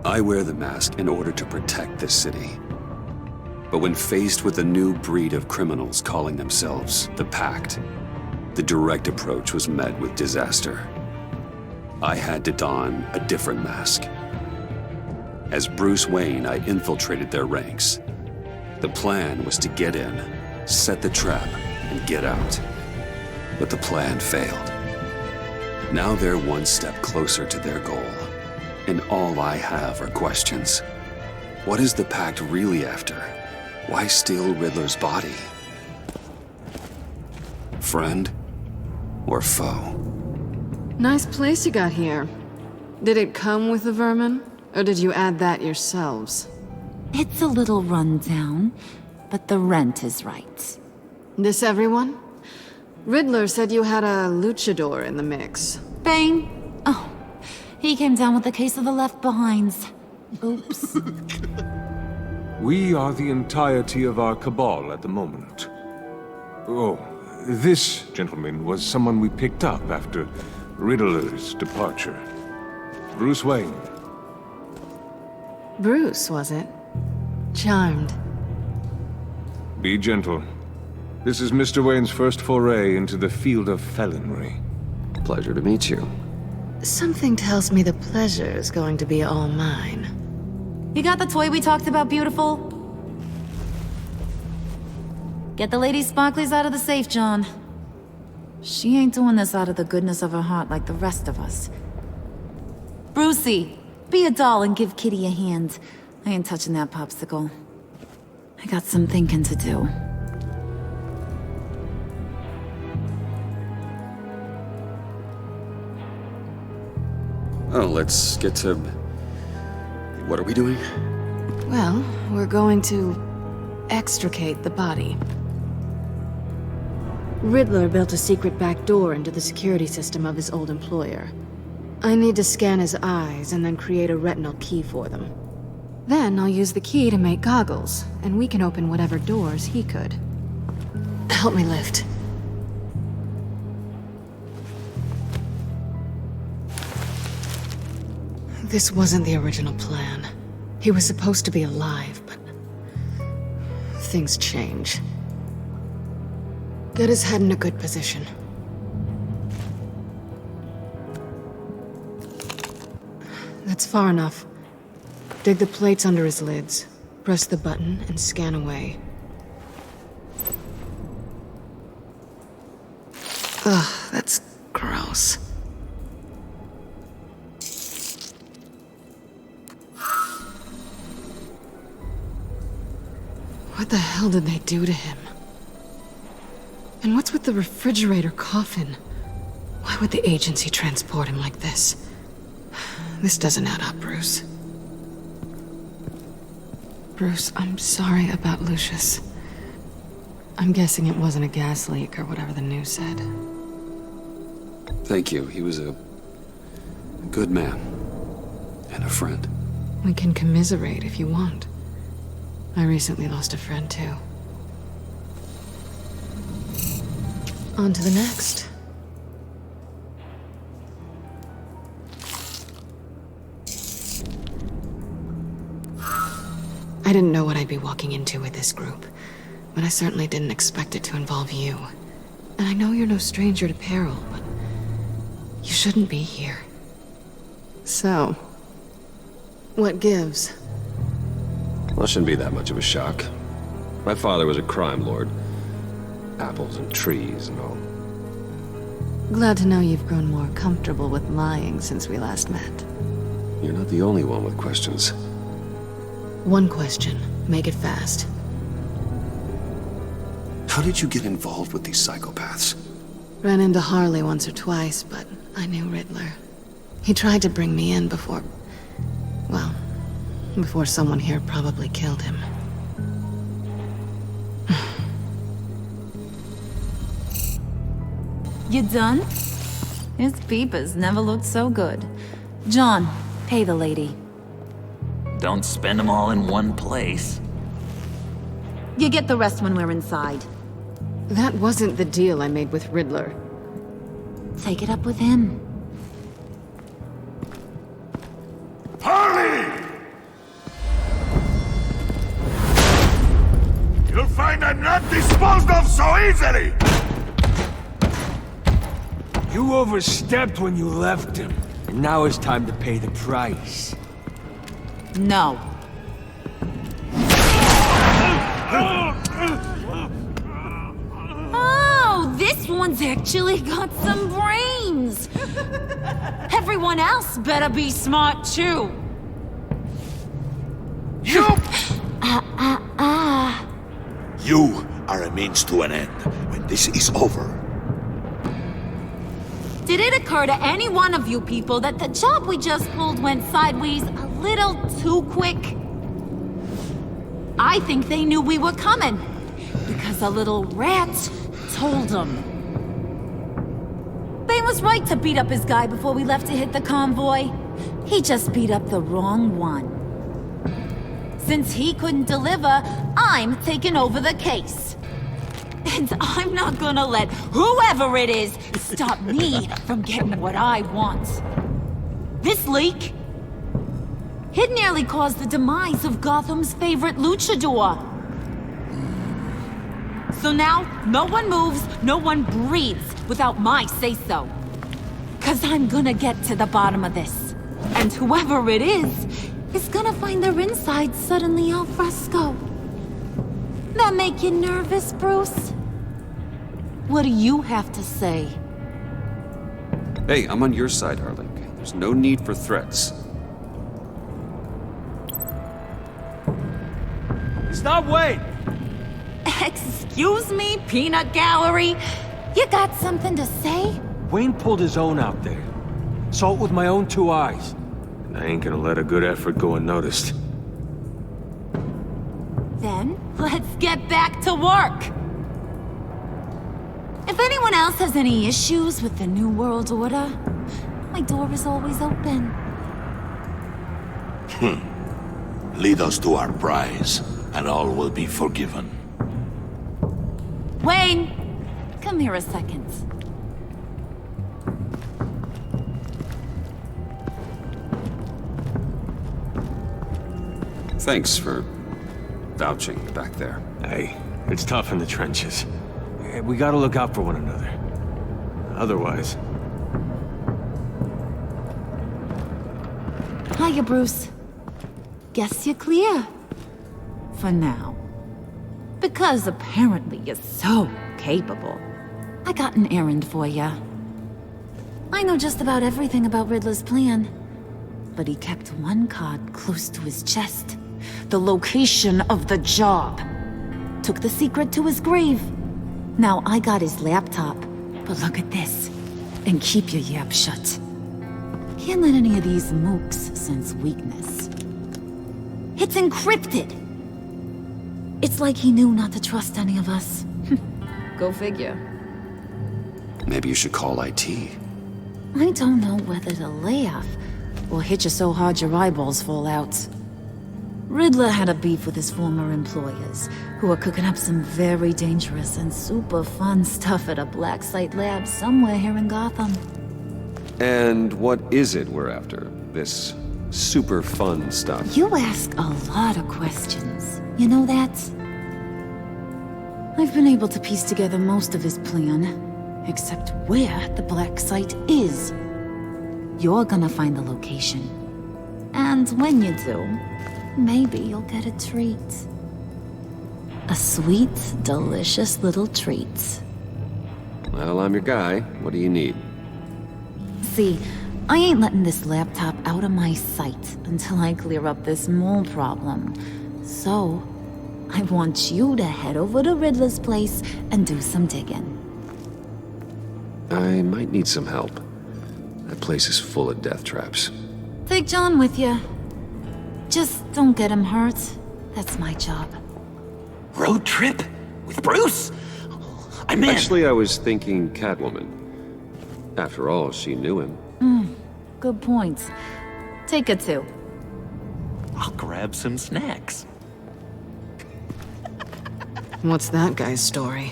I wear the mask in order to protect this city. But when faced with a new breed of criminals calling themselves the Pact, the direct approach was met with disaster. I had to don a different mask. As Bruce Wayne, I infiltrated their ranks. The plan was to get in, set the trap, and get out. But the plan failed. Now they're one step closer to their goal, and all I have are questions. What is the Pact really after? Why steal Riddler's body? Friend or foe? Nice place you got here. Did it come with the vermin, or did you add that yourselves? It's a little rundown, but the rent is right. This everyone? Riddler said you had a luchador in the mix. Bane? Oh, he came down with a case of the Left Behinds. Oops. We are the entirety of our cabal at the moment. Oh, this gentleman was someone we picked up after Riddler's departure. Bruce Wayne. Bruce, was it? Charmed. Be gentle. This is Mr. Wayne's first foray into the field of felonry. Pleasure to meet you. Something tells me the pleasure is going to be all mine. You got the toy we talked about, beautiful? Get the Lady Sparklies out of the safe, John. She ain't doing this out of the goodness of her heart like the rest of us. Brucey, be a doll and give Kitty a hand. I ain't touching that popsicle. I got some thinking to do. Oh, let's get to... What are we doing? Well, we're going to extricate the body. Riddler built a secret back door into the security system of his old employer. I need to scan his eyes and then create a retinal key for them. Then I'll use the key to make goggles, and we can open whatever doors he could. Help me lift. This wasn't the original plan. He was supposed to be alive, but things change. Get his head in a good position. That's far enough. Dig the plates under his lids. Press the button and scan away. Ugh, that's gross. What the hell did they do to him? And what's with the refrigerator coffin? Why would the agency transport him like this? This doesn't add up, Bruce. Bruce, I'm sorry about Lucius. I'm guessing it wasn't a gas leak or whatever the news said. Thank you. He was a good man. And a friend. We can commiserate if you want. I recently lost a friend, too. On to the next. I didn't know what I'd be walking into with this group, but I certainly didn't expect it to involve you. And I know you're no stranger to peril, but you shouldn't be here. So, what gives? Well, it shouldn't be that much of a shock. My father was a crime lord. Apples and trees and all. Glad to know you've grown more comfortable with lying since we last met. You're not the only one with questions. One question. Make it fast. How did you get involved with these psychopaths? Ran into Harley once or twice, but I knew Riddler. He tried to bring me in before... well, before someone here probably killed him. You done? His peepers never looked so good. John, pay the lady. Don't spend them all in one place. You get the rest when we're inside. That wasn't the deal I made with Riddler. Take it up with him. Harley! off so easily! You overstepped when you left him. And now it's time to pay the price. No. Oh, this one's actually got some brains. Everyone else better be smart too. You! You are a means to an end. When this is over, Did it occur to any one of you people that the job we just pulled went sideways a little too quick? I think they knew we were coming, because a little rat told them. Bane was right to beat up his guy before we left to hit the convoy. He just beat up the wrong one. Since he couldn't deliver, I'm taking over the case. And I'm not gonna let whoever it is stop me from getting what I want. This leak, it nearly caused the demise of Gotham's favorite luchador. So now, no one moves, no one breathes without my say-so. 'Cause I'm gonna get to the bottom of this. And whoever it is gonna find their insides suddenly al fresco. That make you nervous, Bruce? What do you have to say? Hey, I'm on your side, Harling. There's no need for threats. Stop, Wayne! Excuse me, peanut gallery? You got something to say? Wayne pulled his own out there. Saw it with my own 2 eyes. And I ain't gonna let a good effort go unnoticed. Then, let's get back to work. If anyone else has any issues with the New World Order, my door is always open. lead us to our prize, and all will be forgiven. Wayne, come here a second. Thanks for vouching back there. Hey, it's tough in the trenches. We gotta look out for one another. Otherwise... Hiya, Bruce. Guess you're clear. For now. Because apparently you're so capable. I got an errand for ya. I know just about everything about Riddler's plan. But he kept one card close to his chest. The location of the job. Took the secret to his grave. Now I got his laptop. But look at this. And keep your yap shut. Can't let any of these mooks sense weakness. It's encrypted! It's like he knew not to trust any of us. Go figure. Maybe you should call IT. I don't know whether to laugh or hit you so hard your eyeballs fall out. Riddler had a beef with his former employers, who were cooking up some very dangerous and super fun stuff at a black site lab somewhere here in Gotham. And what is it we're after? This super fun stuff? You ask a lot of questions. You know that? I've been able to piece together most of his plan, except where the black site is. You're gonna find the location. And when you do, maybe you'll get a treat. A sweet, delicious little treat. Well, I'm your guy. What do you need? See, I ain't letting this laptop out of my sight until I clear up this mole problem. So, I want you to head over to Riddler's place and do some digging. I might need some help. That place is full of death traps. Take John with you. Just don't get him hurt. That's my job. Road trip? With Bruce? I'm in. Actually, I was thinking Catwoman. After all, she knew him. Good point. Take her too. I'll grab some snacks. What's that guy's story?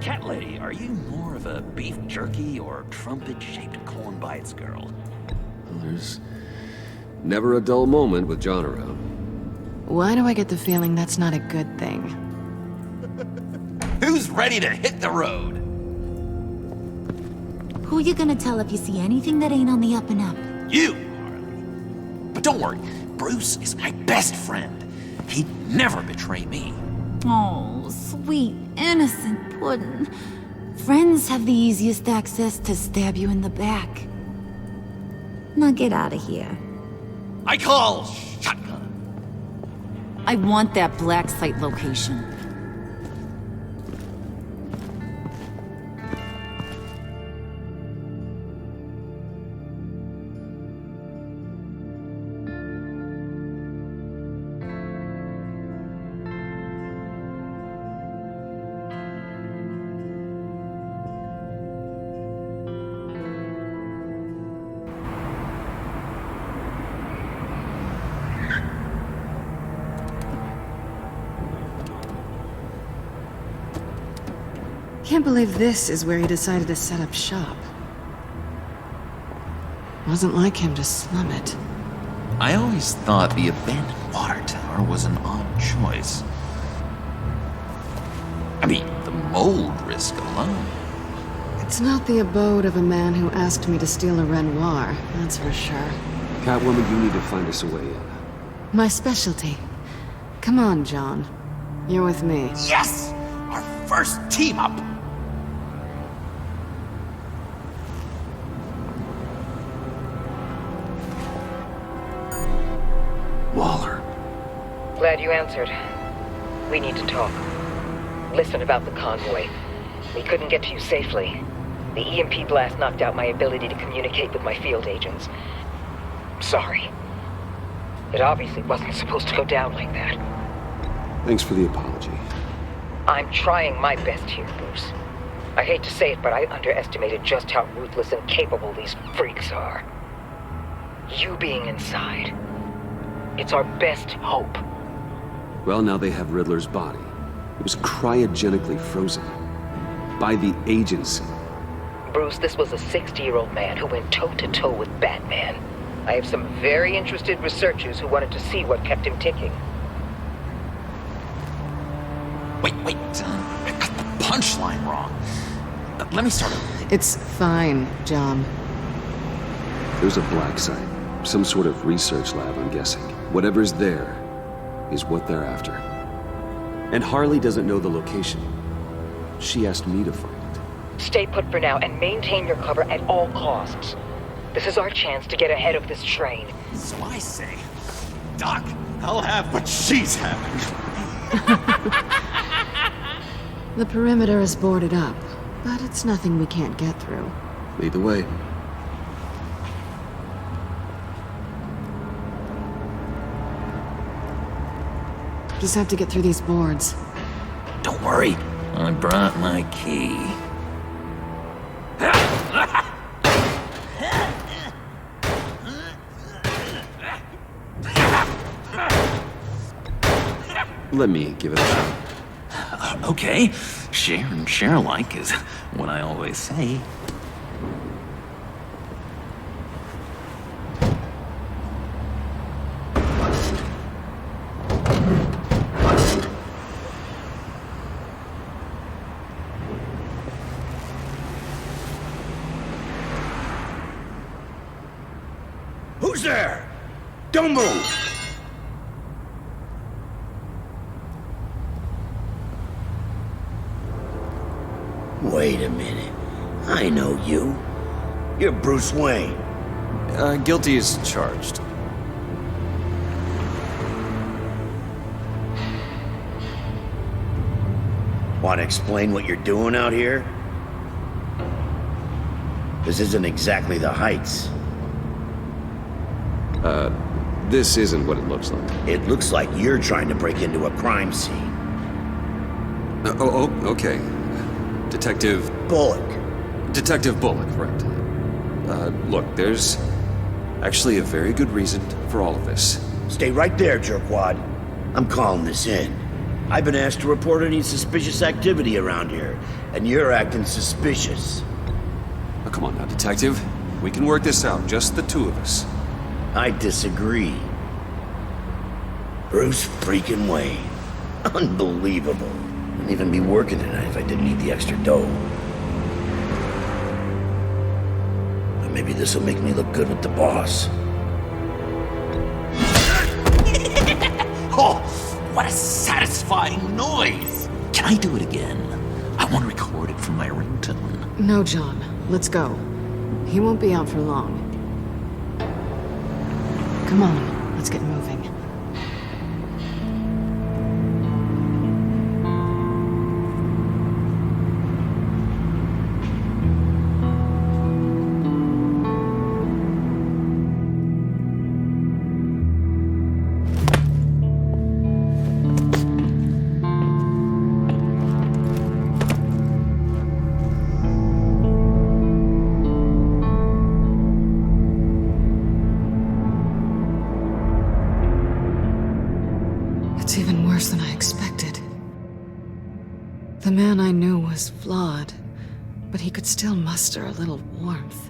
Cat lady, are you more of a beef jerky or trumpet-shaped corn bites girl? Well, there's never a dull moment with John around. Why do I get the feeling that's not a good thing? ready to hit the road. Who you gonna tell if you see anything that ain't on the up and up? You, Harley. But don't worry, Bruce is my best friend. He'd never betray me. Oh, sweet, innocent Puddin'. Friends have the easiest access to stab you in the back. Now get out of here. I call shotgun. I want that black site location. Can't believe this is where he decided to set up shop. Wasn't like him to slum it. I always thought the abandoned water tower was an odd choice. I mean, the mold risk alone. It's not the abode of a man who asked me to steal a Renoir, that's for sure. Catwoman, you need to find us a way in. My specialty. Come on, John. You're with me. Yes! Our first team up! Waller. Glad you answered. We need to talk. Listen about the convoy. We couldn't get to you safely. The EMP blast knocked out my ability to communicate with my field agents. Sorry. It obviously wasn't supposed to go down like that. Thanks for the apology. I'm trying my best here, Bruce. I hate to say it, but I underestimated just how ruthless and capable these freaks are. You being inside, it's our best hope. Well, now they have Riddler's body. It was cryogenically frozen. By the agency. Bruce, this was a 60-year-old man who went toe-to-toe with Batman. I have some very interested researchers who wanted to see what kept him ticking. Wait, I got the punchline wrong. Let me start over. It's fine, John. There's a black site. Some sort of research lab, I'm guessing. Whatever's there is what they're after. And Harley doesn't know the location. She asked me to find it. Stay put for now and maintain your cover at all costs. This is our chance to get ahead of this train. So I say, Doc, I'll have what she's having. The perimeter is boarded up, but it's nothing we can't get through. Lead the way. Just have to get through these boards. Don't worry, I brought my key. Let me give it a shot. Okay, share and share alike is what I always say. Who's there? Don't move! Wait a minute. I know you. You're Bruce Wayne. Guilty as charged. Want to explain what you're doing out here? This isn't exactly the Heights. This isn't what it looks like. It looks like you're trying to break into a crime scene. Okay. Detective Bullock. Detective Bullock, right. Look, there's actually a very good reason for all of this. Stay right there, jerkwad. I'm calling this in. I've been asked to report any suspicious activity around here, and you're acting suspicious. Oh, come on now, Detective. We can work this out, just the two of us. I disagree. Bruce freaking Wayne. Unbelievable. Wouldn't even be working tonight if I didn't need the extra dough. But maybe this'll make me look good with the boss. Oh, what a satisfying noise! Can I do it again? I want to record it from my ringtone. No, John. Let's go. He won't be out for long. Come on, let's get moving. It's even worse than I expected. The man I knew was flawed, but he could still muster a little warmth.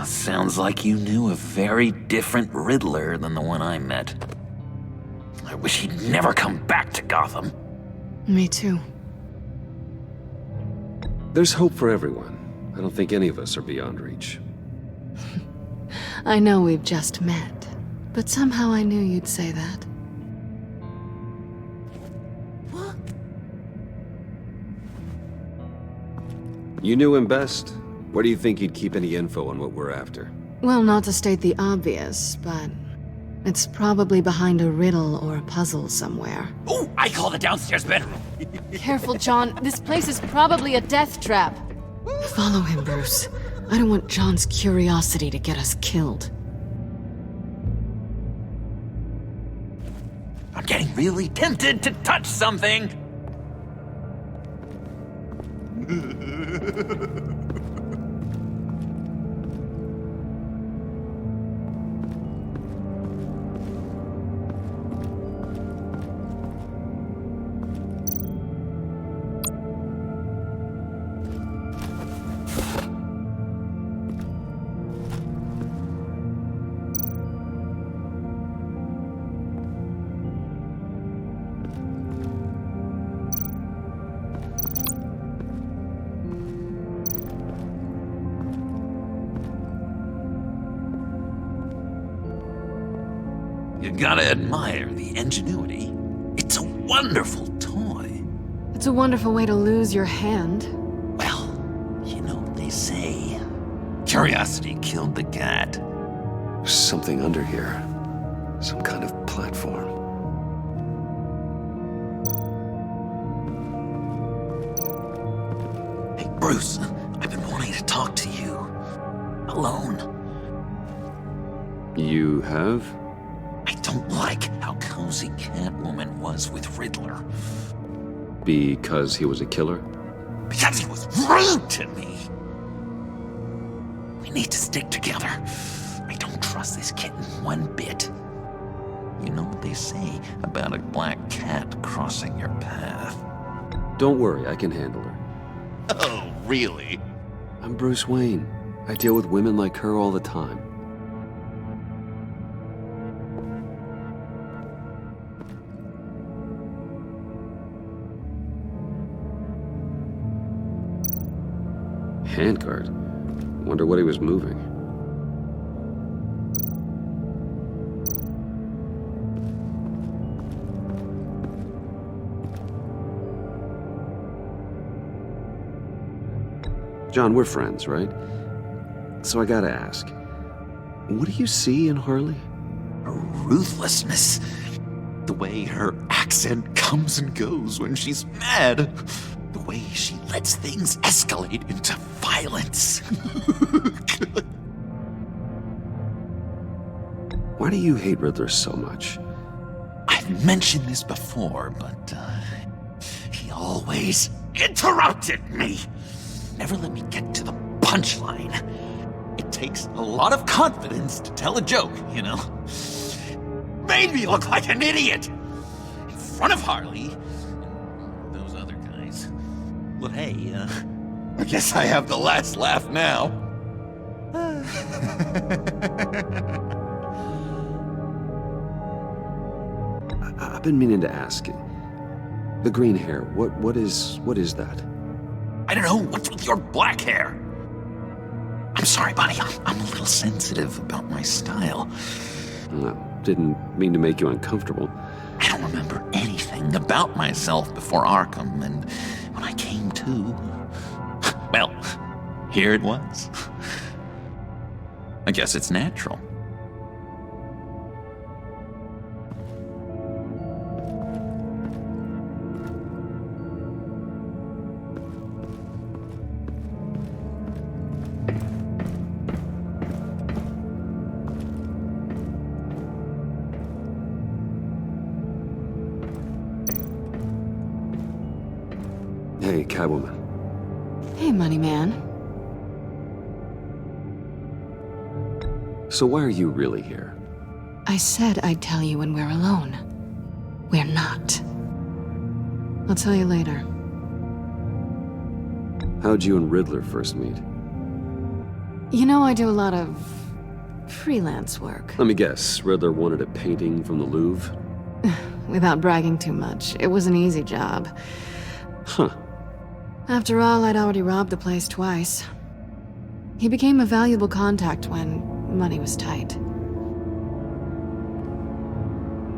Sounds like you knew a very different Riddler than the one I met. I wish he'd never come back to Gotham. Me too. There's hope for everyone. I don't think any of us are beyond reach. I know we've just met, but somehow I knew you'd say that. You knew him best. Where do you think he'd keep any info on what we're after? Well, not to state the obvious, but it's probably behind a riddle or a puzzle somewhere. Oh, I call the downstairs bedroom. Careful, John. This place is probably a death trap. Follow him, Bruce. I don't want John's curiosity to get us killed. I'm getting really tempted to touch something. You gotta admire the ingenuity. It's a wonderful toy. It's a wonderful way to lose your hand. Well, you know what they say. Curiosity killed the cat. There's something under here. Some kind of platform. Hey, Bruce, I've been wanting to talk to you. Alone. You have? I don't like how cozy Catwoman was with Riddler. Because he was a killer? Because he was rude to me. We need to stick together. I don't trust this kitten one bit. You know what they say about a black cat crossing your path? Don't worry, I can handle her. Oh, really? I'm Bruce Wayne. I deal with women like her all the time. Handguard? Wonder what he was moving. John, we're friends, right? So I gotta ask, what do you see in Harley? Her ruthlessness. The way her accent comes and goes when she's mad. The way she lets things escalate into violence. Why do you hate Riddler so much? I've mentioned this before, but he always interrupted me. Never let me get to the punchline. It takes a lot of confidence to tell a joke, you know? Made me look like an idiot! In front of Harley and those other guys. Well, hey, I guess I have the last laugh now. I've been meaning to ask. The green hair, what is that? I don't know, what's with your black hair? I'm sorry, buddy, I'm a little sensitive about my style. Didn't mean to make you uncomfortable. I don't remember anything about myself before Arkham, and when I came to, well, here it was. I guess it's natural. Hey, Catwoman. Hey, Money Man. So why are you really here? I said I'd tell you when we're alone. We're not. I'll tell you later. How'd you and Riddler first meet? You know, I do a lot of freelance work. Let me guess, Riddler wanted a painting from the Louvre? Without bragging too much, it was an easy job. Huh. After all, I'd already robbed the place twice. He became a valuable contact when money was tight.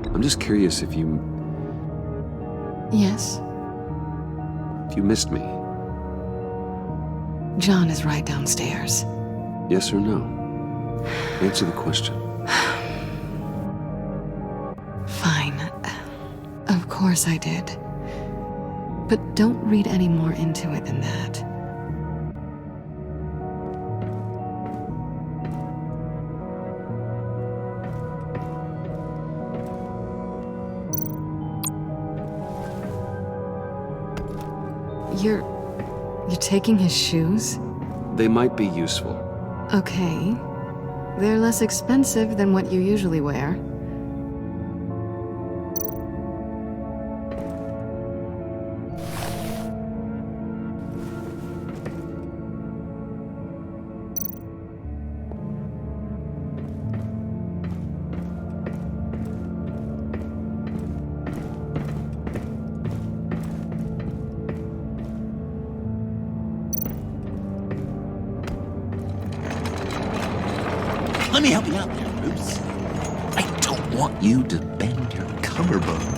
I'm just curious if you Yes? missed me. John is right downstairs. Yes or no? Answer the question. Fine. Of course I did. But don't read any more into it than that. You're taking his shoes? They might be useful. Okay. They're less expensive than what you usually wear. Let me help you out there, Bruce. I don't want you to bend your collarbone.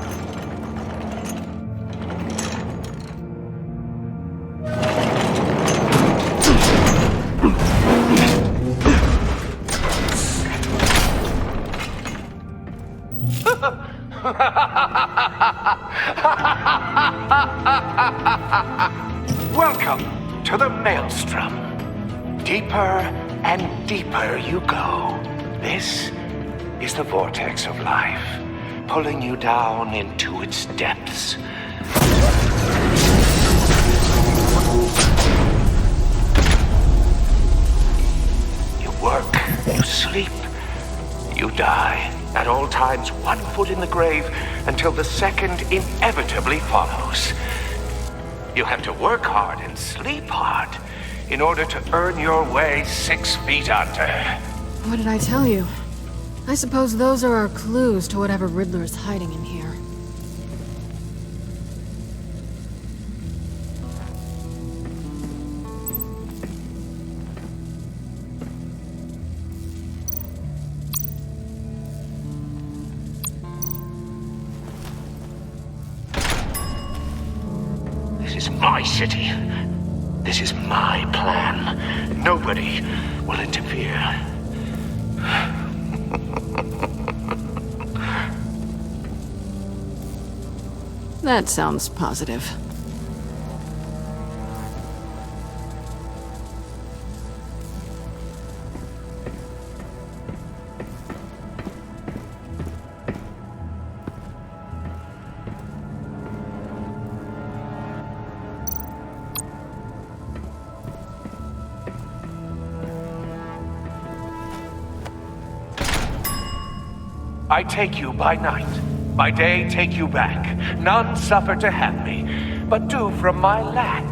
Welcome to the Maelstrom. Deeper and deeper you go. This is the vortex of life, pulling you down into its depths. You work, you sleep, you die. At all times, 1 foot in the grave until the second inevitably follows. You have to work hard and sleep hard in order to earn your way 6 feet under. What did I tell you? I suppose those are our clues to whatever Riddler is hiding in here. This is my city. This is my plan. Nobody will interfere. That sounds positive. I take you by night. By day, take you back. None suffer to have me, but do from my lack.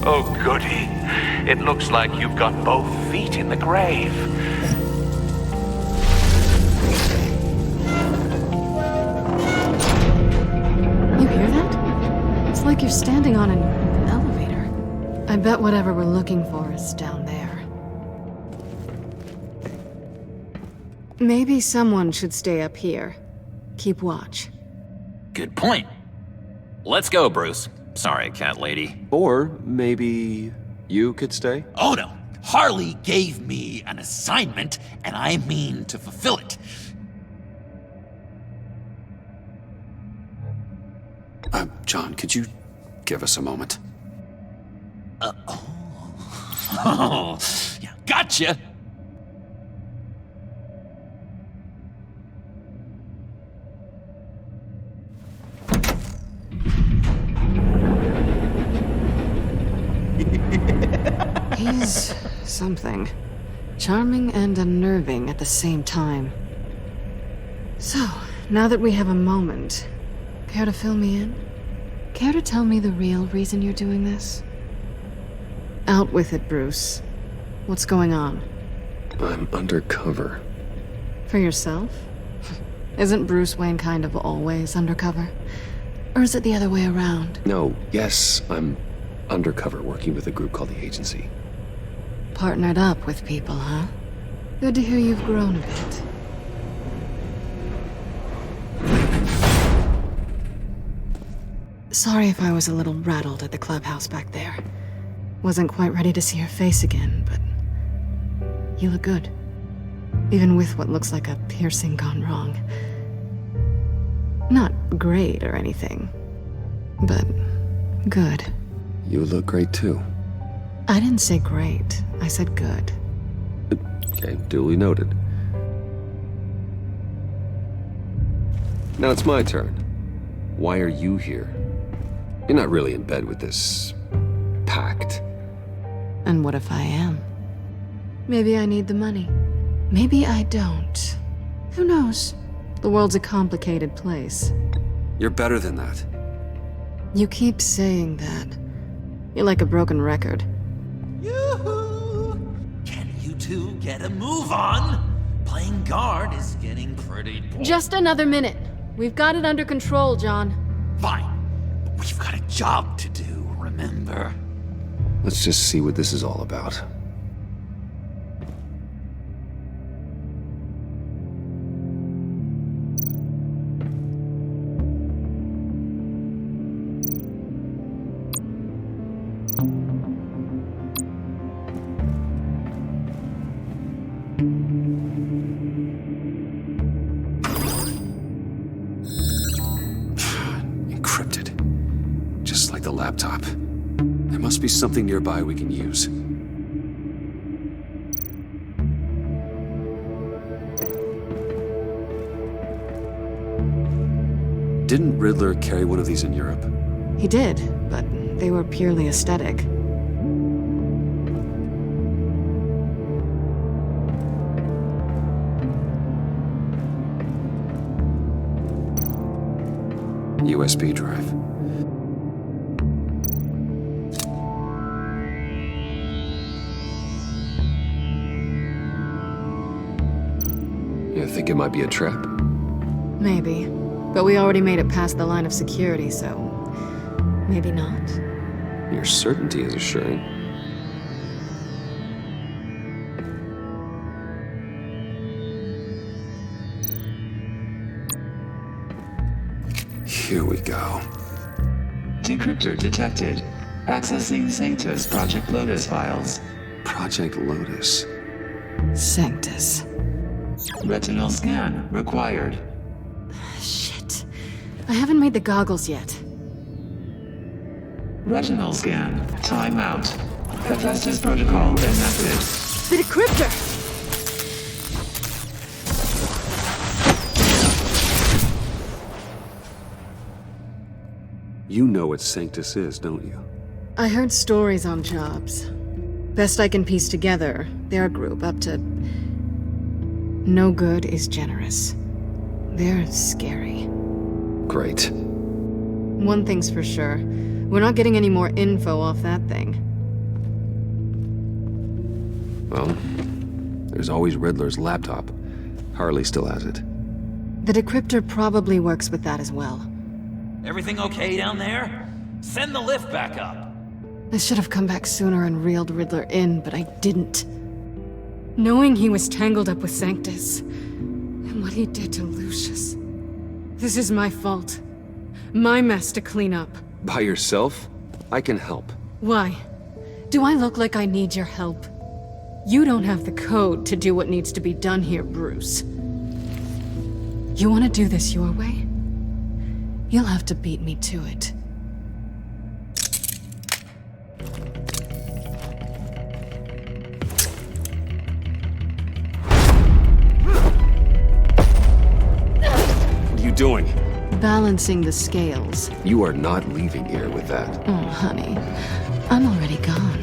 Oh, goody. It looks like you've got both feet in the grave. You hear that? It's like you're standing on an elevator. I bet whatever we're looking for is down there. Maybe someone should stay up here. Keep watch. Good point. Let's go, Bruce. Sorry, cat lady. Or maybe you could stay? Oh no. Harley gave me an assignment, and I mean to fulfill it. John, could you give us a moment? Oh, yeah, gotcha. He's something. Charming and unnerving at the same time. So, now that we have a moment, care to fill me in? Care to tell me the real reason you're doing this? Out with it, Bruce. What's going on? I'm undercover. For yourself? Isn't Bruce Wayne kind of always undercover? Or is it the other way around? No, yes, I'm undercover working with a group called the Agency. Partnered up with people, huh? Good to hear you've grown a bit. Sorry if I was a little rattled at the clubhouse back there. Wasn't quite ready to see your face again, but you look good. Even with what looks like a piercing gone wrong. Not great or anything, but good. You look great too. I didn't say great. I said good. Okay, duly noted. Now it's my turn. Why are you here? You're not really in bed with this pact. And what if I am? Maybe I need the money. Maybe I don't. Who knows? The world's a complicated place. You're better than that. You keep saying that. You're like a broken record. Yoo-hoo! Can you two get a move on? Playing guard is getting pretty boring. Just another minute. We've got it under control, John. Fine. But we've got a job to do, remember? Let's just see what this is all about. Encrypted. Just like the laptop. There must be something nearby we can use. Didn't Riddler carry one of these in Europe? He did, but they were purely aesthetic. USB drive. You think it might be a trap? Maybe. But we already made it past the line of security, so maybe not. Your certainty is assuring. Here we go. Decryptor detected. Accessing Sanctus Project Lotus files. Project Lotus. Sanctus. Retinal scan required. Shit. I haven't made the goggles yet. Retinal scan. Timeout. Hephaestus protocol enacted. The decryptor! You know what Sanctus is, don't you? I heard stories on jobs. Best I can piece together, they're a group up to... No good is generous. They're scary. Great. One thing's for sure. We're not getting any more info off that thing. Well, there's always Riddler's laptop. Harley still has it. The decryptor probably works with that as well. Everything okay down there? Send the lift back up. I should have come back sooner and reeled Riddler in, but I didn't. Knowing he was tangled up with Sanctus, and what he did to Lucius. This is my fault. My mess to clean up. By yourself? I can help. Why? Do I look like I need your help? You don't have the code to do what needs to be done here, Bruce. You want to do this your way? You'll have to beat me to it. What are you doing? Balancing the scales. You are not leaving here with that. Oh, honey. I'm already gone.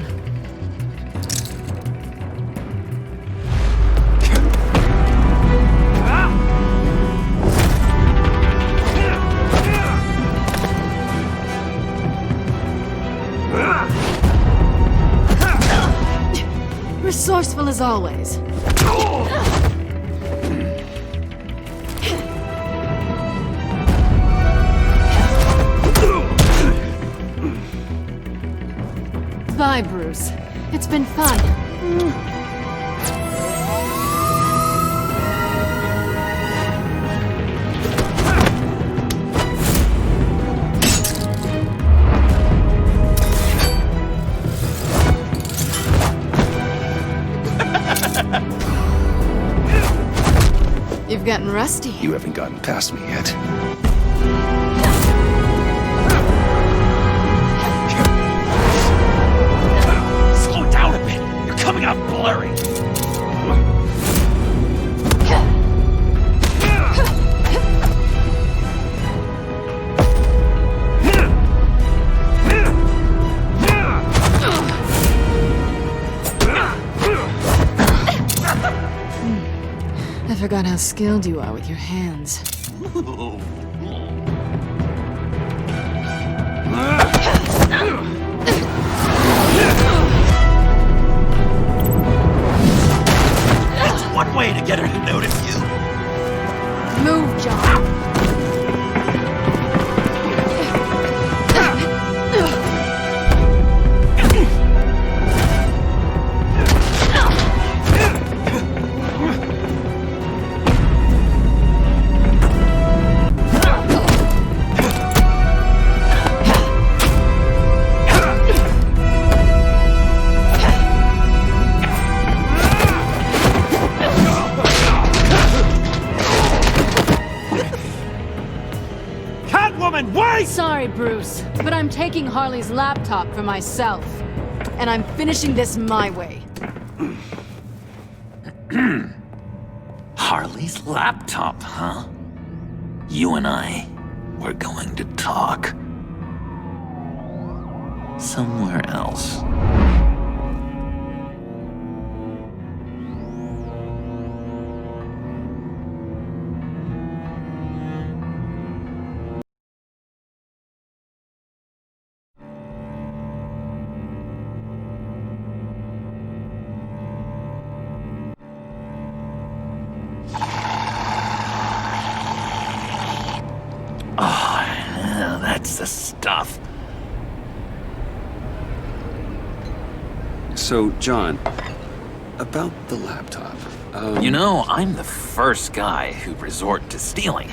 Resourceful as always. Bye, Bruce. It's been fun. You've gotten rusty. You haven't gotten past me yet. Slow down a bit. You're coming out blurry. I forgot how skilled you are with your hands. That's one way to get her to notice you. Move, John. Sorry, Bruce, but I'm taking Harley's laptop for myself. And I'm finishing this my way. Harley's laptop, huh? You and I, we're going to talk. Somewhere else. That's the stuff. So, John, about the laptop. You know, I'm the first guy who'd resort to stealing.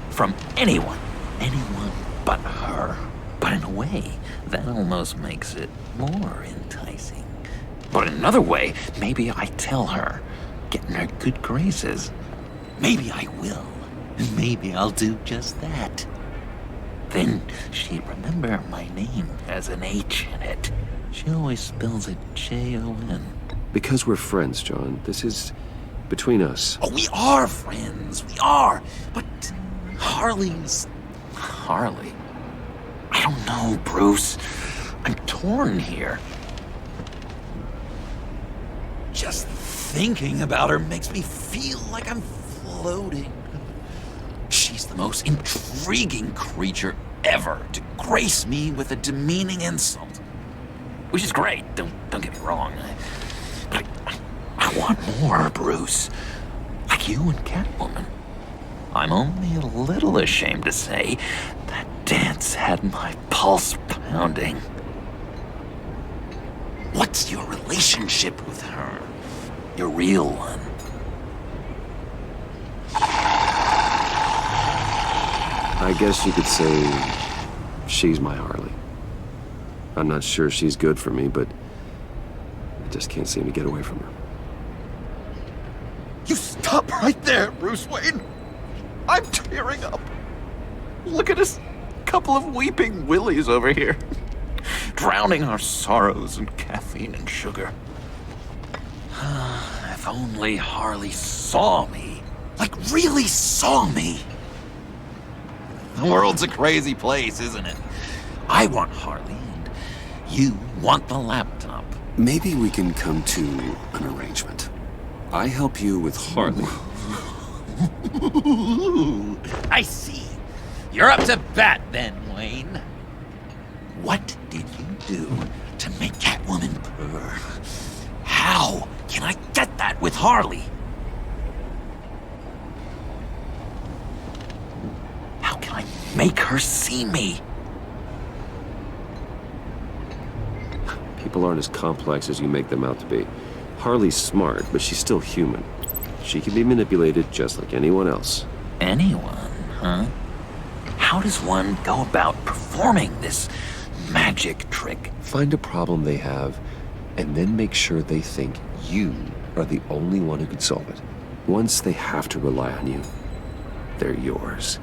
From anyone. Anyone but her. But in a way, that almost makes it more enticing. But in another way, maybe I tell her, get in her good graces. Maybe I will. Maybe I'll do just that. Then she'd remember my name has an H in it. She always spells it Jon. Because we're friends, John. This is between us. Oh, we are friends. We are. But Harley's... Harley? I don't know, Bruce. I'm torn here. Just thinking about her makes me feel like I'm floating. She's the most intriguing creature ever to grace me with a demeaning insult. Which is great, don't get me wrong. But want more, Bruce. Like you and Catwoman. I'm only a little ashamed to say that dance had my pulse pounding. What's your relationship with her? Your real one? I guess you could say she's my Harley. I'm not sure she's good for me, but I just can't seem to get away from her. You stop right there, Bruce Wayne! I'm tearing up. Look at us, couple of weeping willies over here, drowning our sorrows in caffeine and sugar. If only Harley saw me. Like, really saw me. The world's a crazy place, isn't it? I want Harley, and you want the laptop. Maybe we can come to an arrangement. I help you with Harley. I see. You're up to bat then, Wayne. What did you do to make Catwoman purr? How can I get that with Harley? How can I make her see me? People aren't as complex as you make them out to be. Harley's smart, but she's still human. She can be manipulated just like anyone else. Anyone, huh? How does one go about performing this magic trick? Find a problem they have, and then make sure they think you are the only one who can solve it. Once they have to rely on you, they're yours.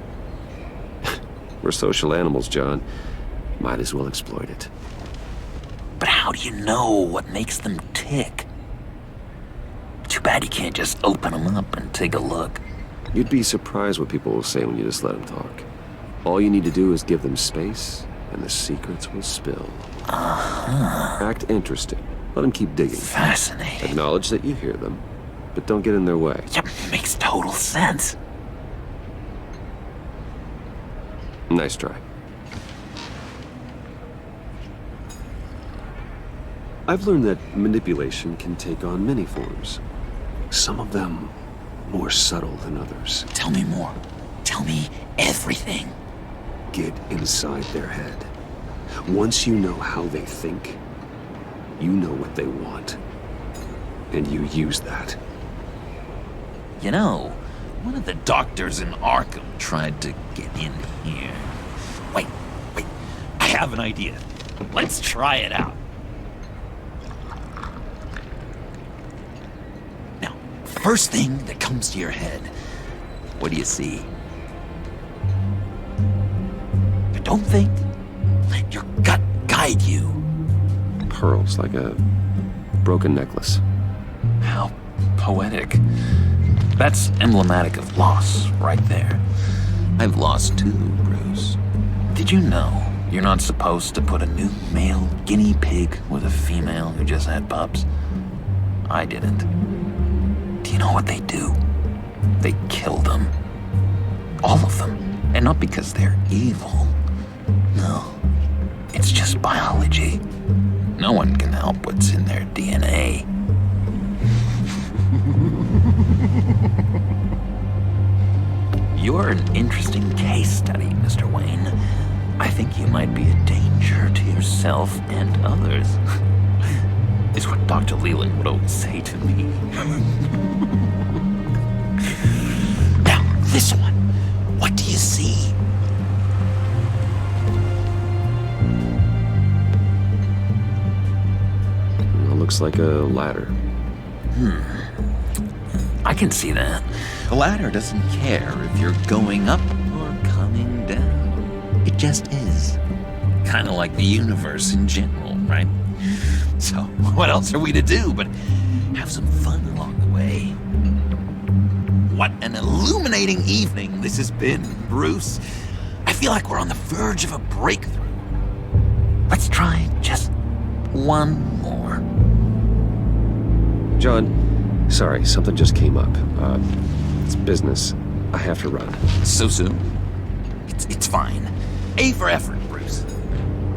We're social animals, John. Might as well exploit it. But how do you know what makes them tick? Too bad you can't just open them up and take a look. You'd be surprised what people will say when you just let them talk. All you need to do is give them space, and the secrets will spill. Act interested. Let them keep digging. Fascinating. Acknowledge that you hear them, but don't get in their way. Yep, makes total sense. Nice try. I've learned that manipulation can take on many forms. Some of them more subtle than others. Tell me more. Tell me everything. Get inside their head. Once you know how they think, you know what they want. And you use that. You know, one of the doctors in Arkham tried to get in here. Wait. I have an idea. Let's try it out. Now, first thing that comes to your head, what do you see? But don't think. Let your gut guide you. Pearls, like a broken necklace. How poetic. That's emblematic of loss, right there. I've lost too, Bruce. Did you know you're not supposed to put a new male guinea pig with a female who just had pups? I didn't. Do you know what they do? They kill them. All of them. And not because they're evil. No. It's just biology. No one can help what's in their DNA. You're an interesting case study, Mr. Wayne. I think you might be a danger to yourself and others. Is what Dr. Leland would always say to me. Now, this one. What do you see? It looks like a ladder. I can see that. The ladder doesn't care if you're going up or coming down. It just is. Kind of like the universe in general, right? So, what else are we to do but have some fun along the way? What an illuminating evening this has been, Bruce. I feel like we're on the verge of a breakthrough. Let's try just one more. John, sorry, something just came up. It's business. I have to run. So soon? It's fine. A for effort, Bruce.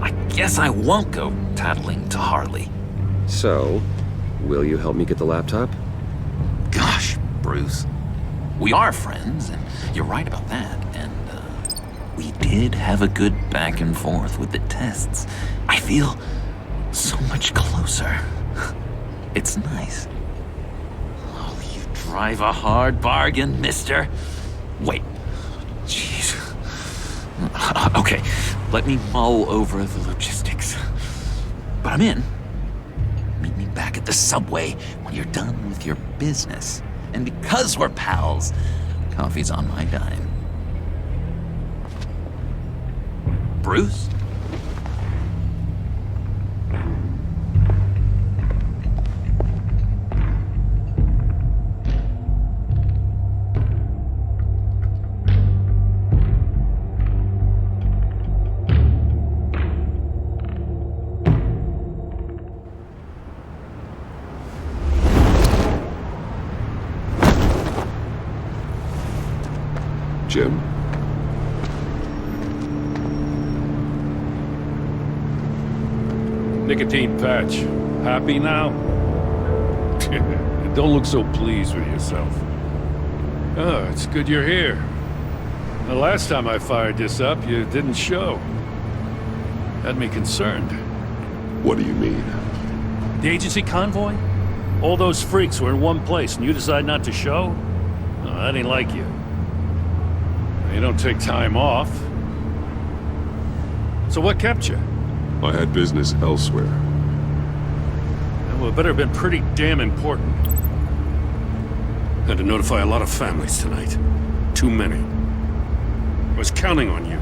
I guess I won't go tattling to Harley. So, will you help me get the laptop? Bruce. We are friends, and you're right about that. And, we did have a good back and forth with the tests. I feel so much closer. It's nice. Oh, you drive a hard bargain, mister. Wait. Jeez. Okay, let me mull over the logistics. But I'm in. Meet me back at the subway when you're done with your business. And because we're pals, coffee's on my dime. Bruce? Jim? Nicotine patch. Happy now? Don't look so pleased with yourself. Oh, it's good you're here. The last time I fired this up, you didn't show. Had me concerned. What do you mean? The agency convoy? All those freaks were in one place and you decide not to show? Oh, that ain't like you. You don't take time off. So what kept you? I had business elsewhere. Well, it better have been pretty damn important. Had to notify a lot of families tonight. Too many. I was counting on you.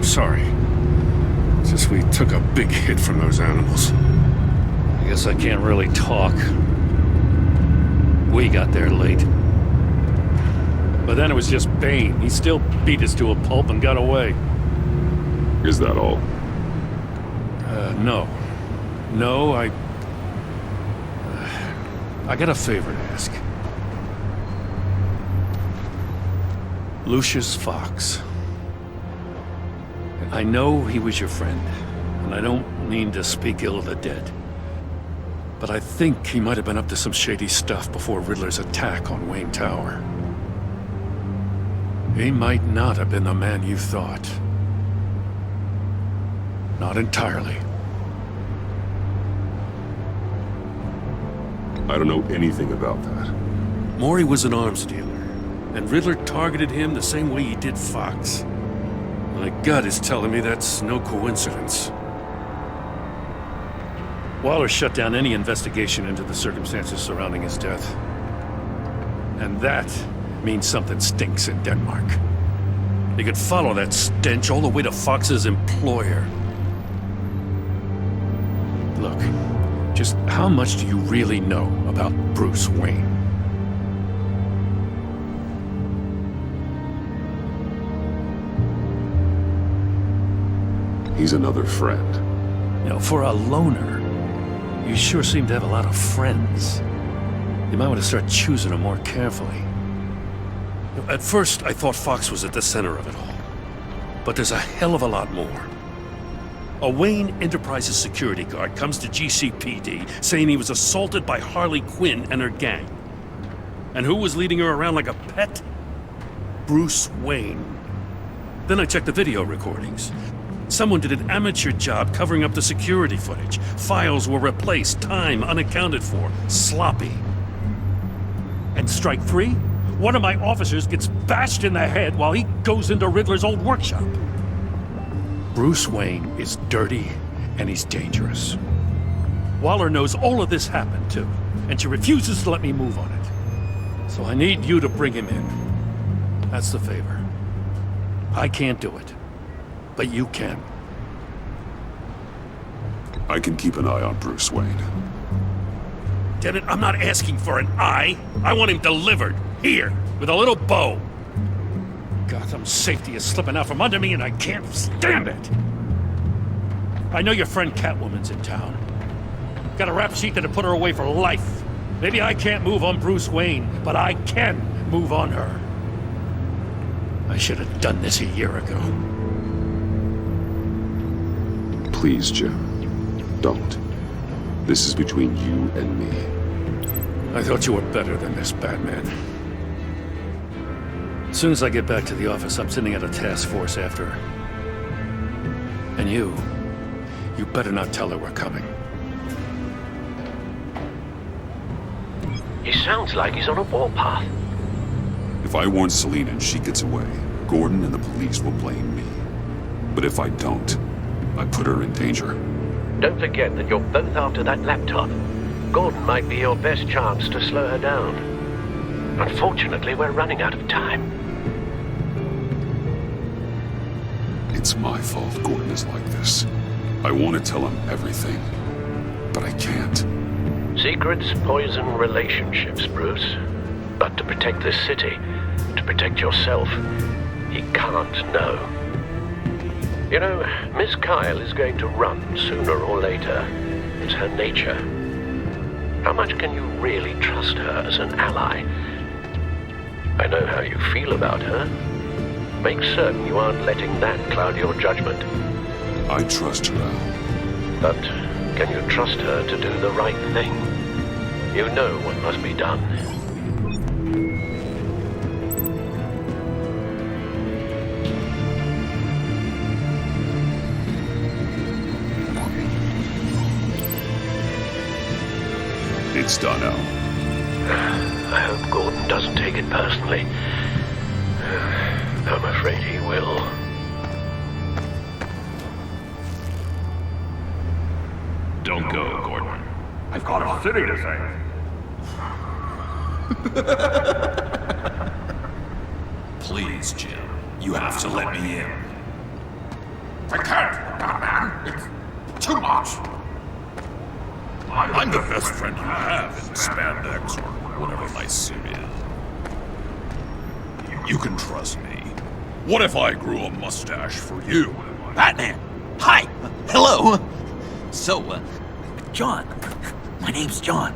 Sorry. It's just we took a big hit from those animals. I guess I can't really talk. We got there late. But then it was just Bane. He still beat us to a pulp and got away. Is that all? No. No, I got a favor to ask. Lucius Fox. I know he was your friend, and I don't mean to speak ill of the dead. But I think he might have been up to some shady stuff before Riddler's attack on Wayne Tower. He might not have been the man you thought. Not entirely. I don't know anything about that. Maury was an arms dealer, and Riddler targeted him the same way he did Fox. My gut is telling me that's no coincidence. Waller shut down any investigation into the circumstances surrounding his death. And that means something stinks in Denmark. They could follow that stench all the way to Fox's employer. Look, just how much do you really know about Bruce Wayne? He's another friend. You know, for a loner, you sure seem to have a lot of friends. You might want to start choosing them more carefully. You know, at first, I thought Fox was at the center of it all. But there's a hell of a lot more. A Wayne Enterprises security guard comes to GCPD saying he was assaulted by Harley Quinn and her gang. And who was leading her around like a pet? Bruce Wayne. Then I checked the video recordings. Someone did an amateur job covering up the security footage. Files were replaced, time unaccounted for, sloppy. And strike three? One of my officers gets bashed in the head while he goes into Riddler's old workshop. Bruce Wayne is dirty and he's dangerous. Waller knows all of this happened too, and she refuses to let me move on it. So I need you to bring him in. That's the favor. I can't do it, but you can. I can keep an eye on Bruce Wayne. Damn it, I'm not asking for an eye. I want him delivered, here, with a little bow. Gotham's safety is slipping out from under me and I can't stand it. I know your friend Catwoman's in town. Got a rap sheet that'll put her away for life. Maybe I can't move on Bruce Wayne, but I can move on her. I should have done this a year ago. Please, Jim. Don't. This is between you and me. I thought you were better than this, Batman. As soon as I get back to the office, I'm sending out a task force after her. And you better not tell her we're coming. He sounds like he's on a warpath. If I warn Selina and she gets away, Gordon and the police will blame me. But if I don't, I put her in danger. Don't forget that you're both after that laptop. Gordon might be your best chance to slow her down. Unfortunately, we're running out of time. It's my fault Gordon is like this. I want to tell him everything, but I can't. Secrets poison relationships, Bruce. But to protect this city, to protect yourself, he can't know. You know, Miss Kyle is going to run sooner or later. It's her nature. How much can you really trust her as an ally? I know how you feel about her. Make certain you aren't letting that cloud your judgment. I trust her, Al. But can you trust her to do the right thing? You know what must be done. It's done, Al. I hope Gordon doesn't take it personally. I'm afraid he will. Don't go, Gordon. I've got a city to save. Please, Jim. You have to let me in. I can't, Batman. It's too much. I'm the best friend you have in spandex or whatever my suit is. You can trust me. What if I grew a mustache for you? Batman! Hi! Hello! So, John. My name's John.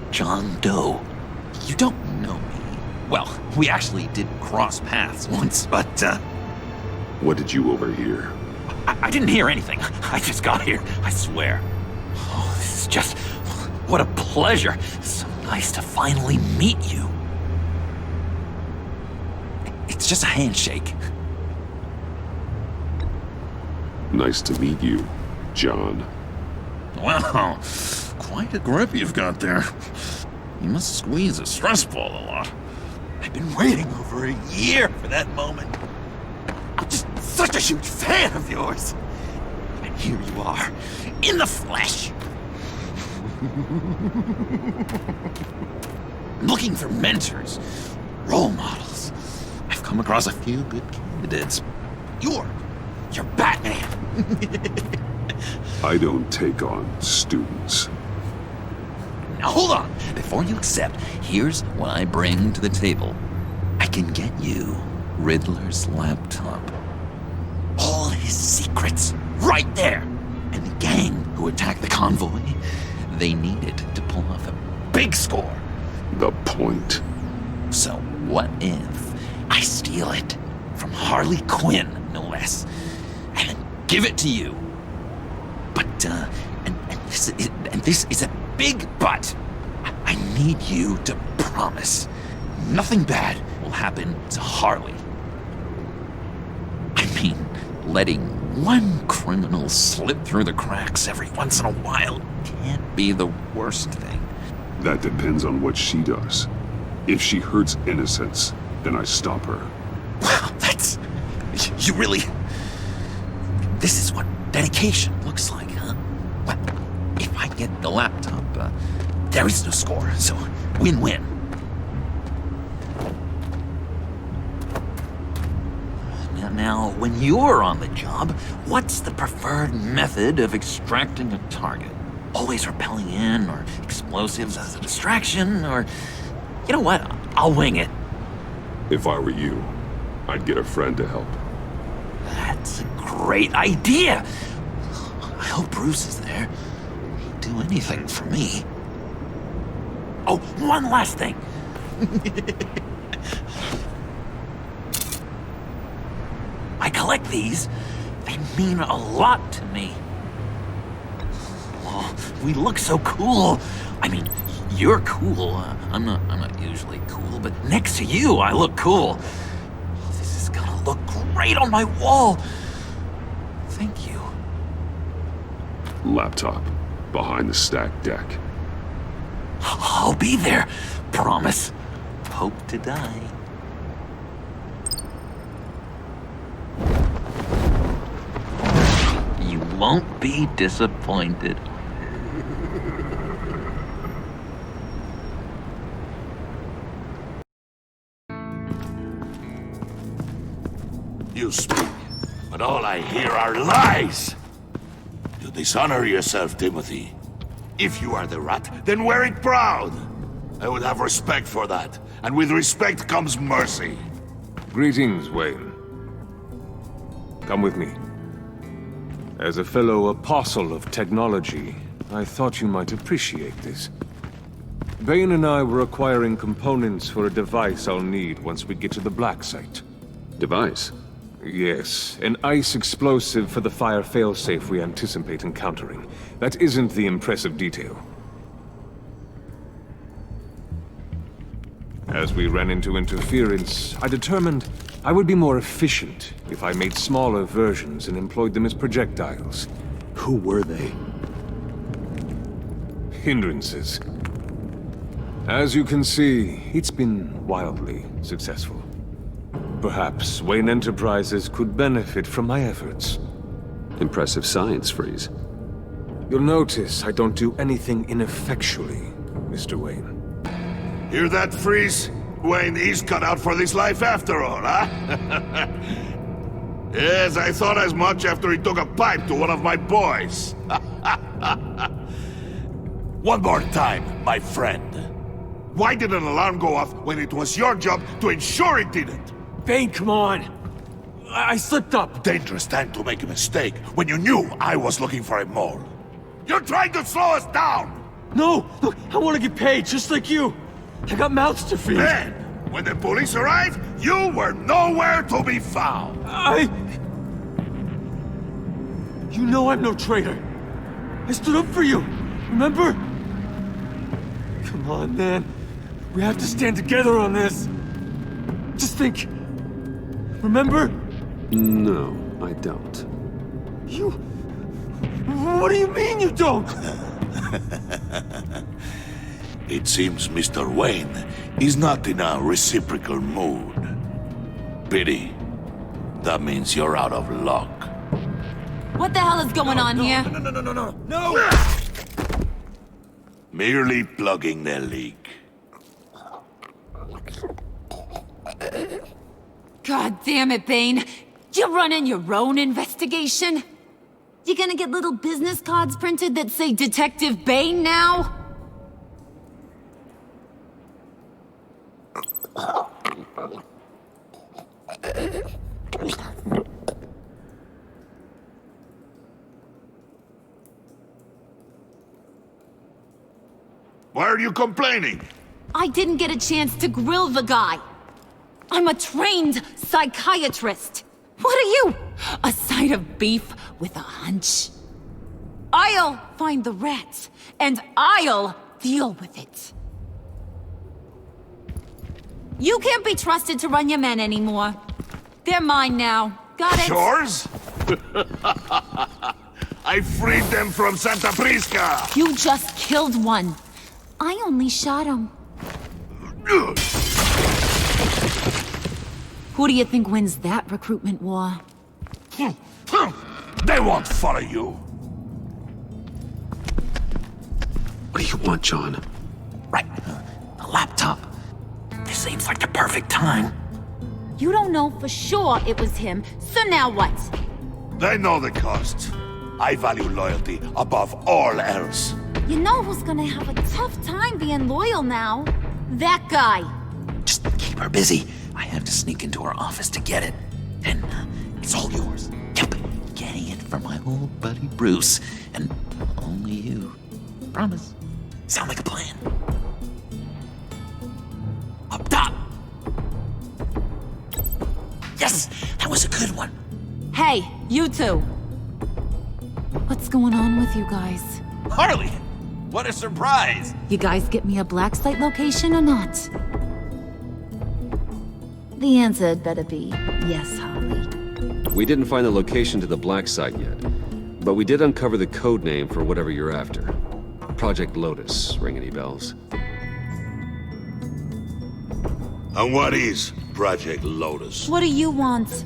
John Doe. You don't know me. Well, we actually did cross paths once, but, What did you overhear? I didn't hear anything. I just got here, I swear. Oh, this is just... What a pleasure. So nice to finally meet you. It's just a handshake. Nice to meet you, John. Wow, quite a grip you've got there. You must squeeze a stress ball a lot. I've been waiting over a year for that moment. I'm just such a huge fan of yours. And here you are, in the flesh. Looking for mentors, role models. I've come across a few good candidates. You're Batman. I don't take on students. Now hold on. Before you accept, here's what I bring to the table. I can get you Riddler's laptop. All his secrets, right there. And the gang who attacked the convoy, they need it to pull off a big score. The point. So what if I steal it from Harley Quinn, no less, and then give it to you? But, and this is a big but. I need you to promise nothing bad will happen to Harley. I mean, letting one criminal slip through the cracks every once in a while can't be the worst thing. That depends on what she does. If she hurts innocents, then I stop her. Wow, that's... You really... This is what dedication looks like, huh? Well, if I get the laptop, there is no score, so win-win. Now, when you're on the job, what's the preferred method of extracting a target? Always rappelling in, or explosives as a distraction, or... You know what? I'll wing it. If I were you, I'd get a friend to help. That's a great idea. I hope Bruce is there. He'd do anything for me. Oh, one last thing. I collect these. They mean a lot to me. Oh, we look so cool. I mean, You're cool. I'm not usually cool, but next to you, I look cool. This is gonna look great on my wall. Thank you. Laptop. Behind the stacked deck. I'll be there. Promise. Hope to die. You won't be disappointed. You speak, but all I hear are lies! You dishonor yourself, Timothy. If you are the rat, then wear it proud! I would have respect for that, and with respect comes mercy. Greetings, Wayne. Come with me. As a fellow apostle of technology, I thought you might appreciate this. Bane and I were acquiring components for a device I'll need once we get to the Black Site. Device? Yes, an ice explosive for the fire failsafe we anticipate encountering. That isn't the impressive detail. As we ran into interference, I determined I would be more efficient if I made smaller versions and employed them as projectiles. Who were they? Hindrances. As you can see, it's been wildly successful. Perhaps Wayne Enterprises could benefit from my efforts. Impressive science, Freeze. You'll notice I don't do anything ineffectually, Mr. Wayne. Hear that, Freeze? Wayne is cut out for this life after all, huh? Yes, I thought as much after he took a pipe to one of my boys. One more time, my friend. Why did an alarm go off when it was your job to ensure it didn't? Bane, come on! I slipped up! Dangerous time to make a mistake when you knew I was looking for a mole. You're trying to slow us down! No! Look, I want to get paid, just like you! I got mouths to feed! Then, when the police arrived, you were nowhere to be found! You know I'm no traitor! I stood up for you, remember? Come on, man. We have to stand together on this! Just think... Remember? No, I don't. You... What do you mean you don't? It seems Mr. Wayne is not in a reciprocal mood. Pity. That means you're out of luck. What the hell is going on here? No! Merely plugging the leak. God damn it, Bane. You're running your own investigation? You gonna get little business cards printed that say Detective Bane now? Why are you complaining? I didn't get a chance to grill the guy. I'm a trained psychiatrist. What are you? A side of beef with a hunch? I'll find the rats, and I'll deal with it. You can't be trusted to run your men anymore. They're mine now. Got it? Yours? I freed them from Santa Prisca! You just killed one. I only shot him. Who do you think wins that recruitment war? They won't follow you. What do you want, John? Right. The laptop. This seems like the perfect time. You don't know for sure it was him, so now what? They know the cost. I value loyalty above all else. You know who's gonna have a tough time being loyal now? That guy. Just keep her busy. I have to sneak into her office to get it. And it's all yours. Yep. Getting it from my old buddy Bruce. And only you. Promise. Sound like a plan. Up top! Yes! That was a good one. Hey, you two. What's going on with you guys? Harley! What a surprise! You guys get me a black site location or not? The answer had better be yes, Holly. We didn't find the location to the black site yet, but we did uncover the code name for whatever you're after. Project Lotus. Ring any bells? And what is Project Lotus? What do you want?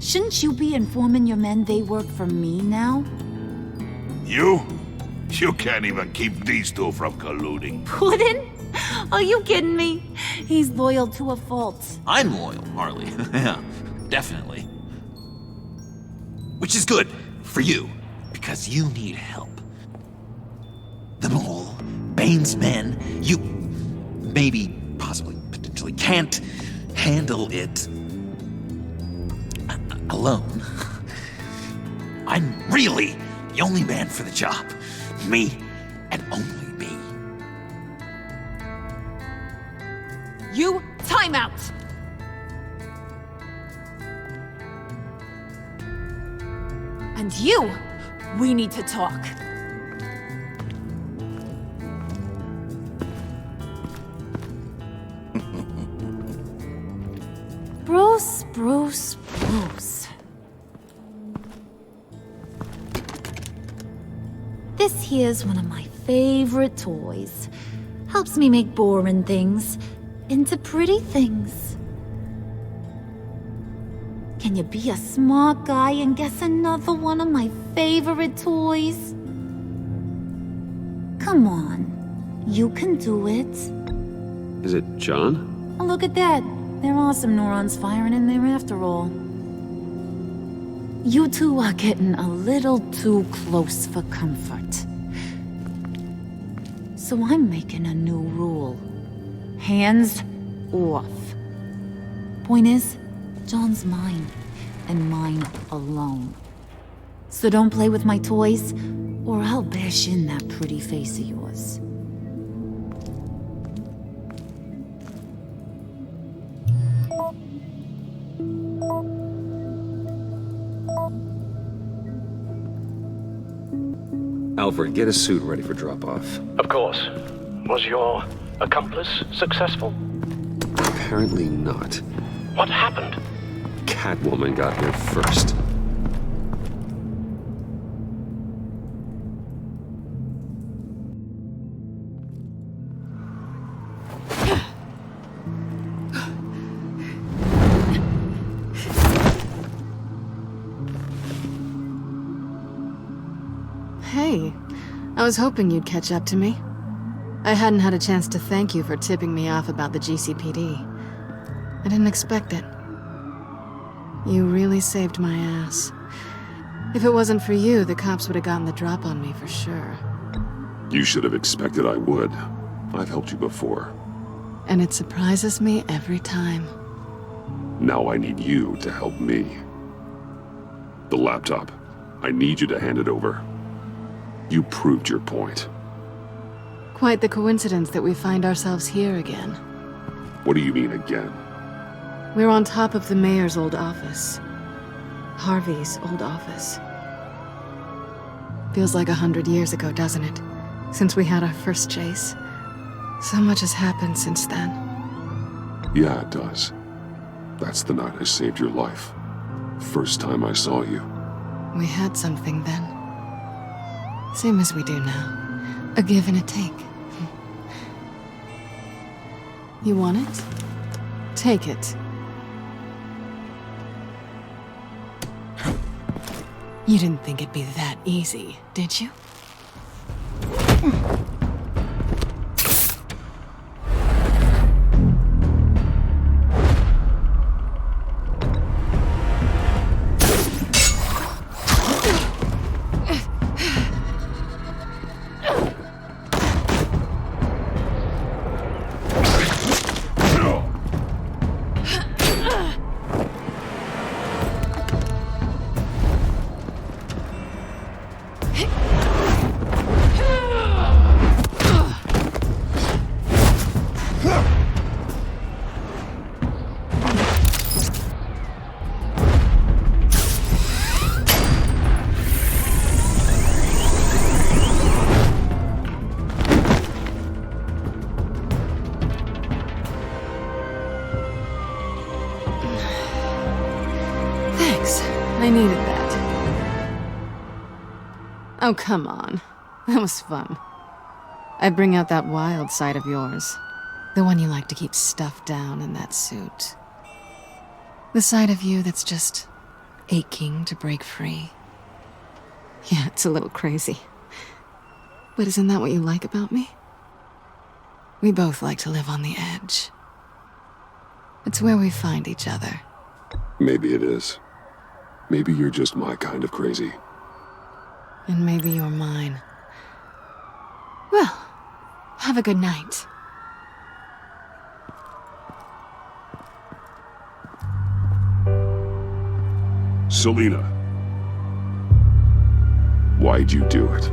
Shouldn't you be informing your men they work for me now? You? You can't even keep these two from colluding. Puddin'? Are you kidding me? He's loyal to a fault. I'm loyal, Harley. Yeah, definitely. Which is good for you, because you need help. The Mole, Bane's men, you maybe, possibly, potentially can't handle it alone. I'm really the only man for the job. Me and only me. You, time out! And you, we need to talk. Bruce. This here's one of my favorite toys. Helps me make boring things into pretty things. Can you be a smart guy and guess another one of my favorite toys? Come on, you can do it. Is it John? Oh, look at that. There are some neurons firing in there after all. You two are getting a little too close for comfort. So I'm making a new rule. Hands off. Point is, John's mine, and mine alone. So don't play with my toys, or I'll bash in that pretty face of yours. Alfred, get a suit ready for drop-off. Of course. Was your accomplice successful? Apparently not. What happened? Catwoman got here first. Hey, I was hoping you'd catch up to me. I hadn't had a chance to thank you for tipping me off about the GCPD. I didn't expect it. You really saved my ass. If it wasn't for you, the cops would have gotten the drop on me for sure. You should have expected I would. I've helped you before. And it surprises me every time. Now I need you to help me. The laptop. I need you to hand it over. You proved your point. Quite the coincidence that we find ourselves here again. What do you mean again? We're on top of the mayor's old office. Harvey's old office. Feels like 100 years ago, doesn't it? Since we had our first chase. So much has happened since then. Yeah, it does. That's the night I saved your life. First time I saw you. We had something then. Same as we do now. A give and a take. You want it? Take it. You didn't think it'd be that easy, did you? I needed that. Oh, come on. That was fun. I bring out that wild side of yours. The one you like to keep stuffed down in that suit. The side of you that's just aching to break free. Yeah, it's a little crazy. But isn't that what you like about me? We both like to live on the edge. It's where we find each other. Maybe it is. Maybe you're just my kind of crazy. And maybe you're mine. Well, have a good night. Selina. Why'd you do it?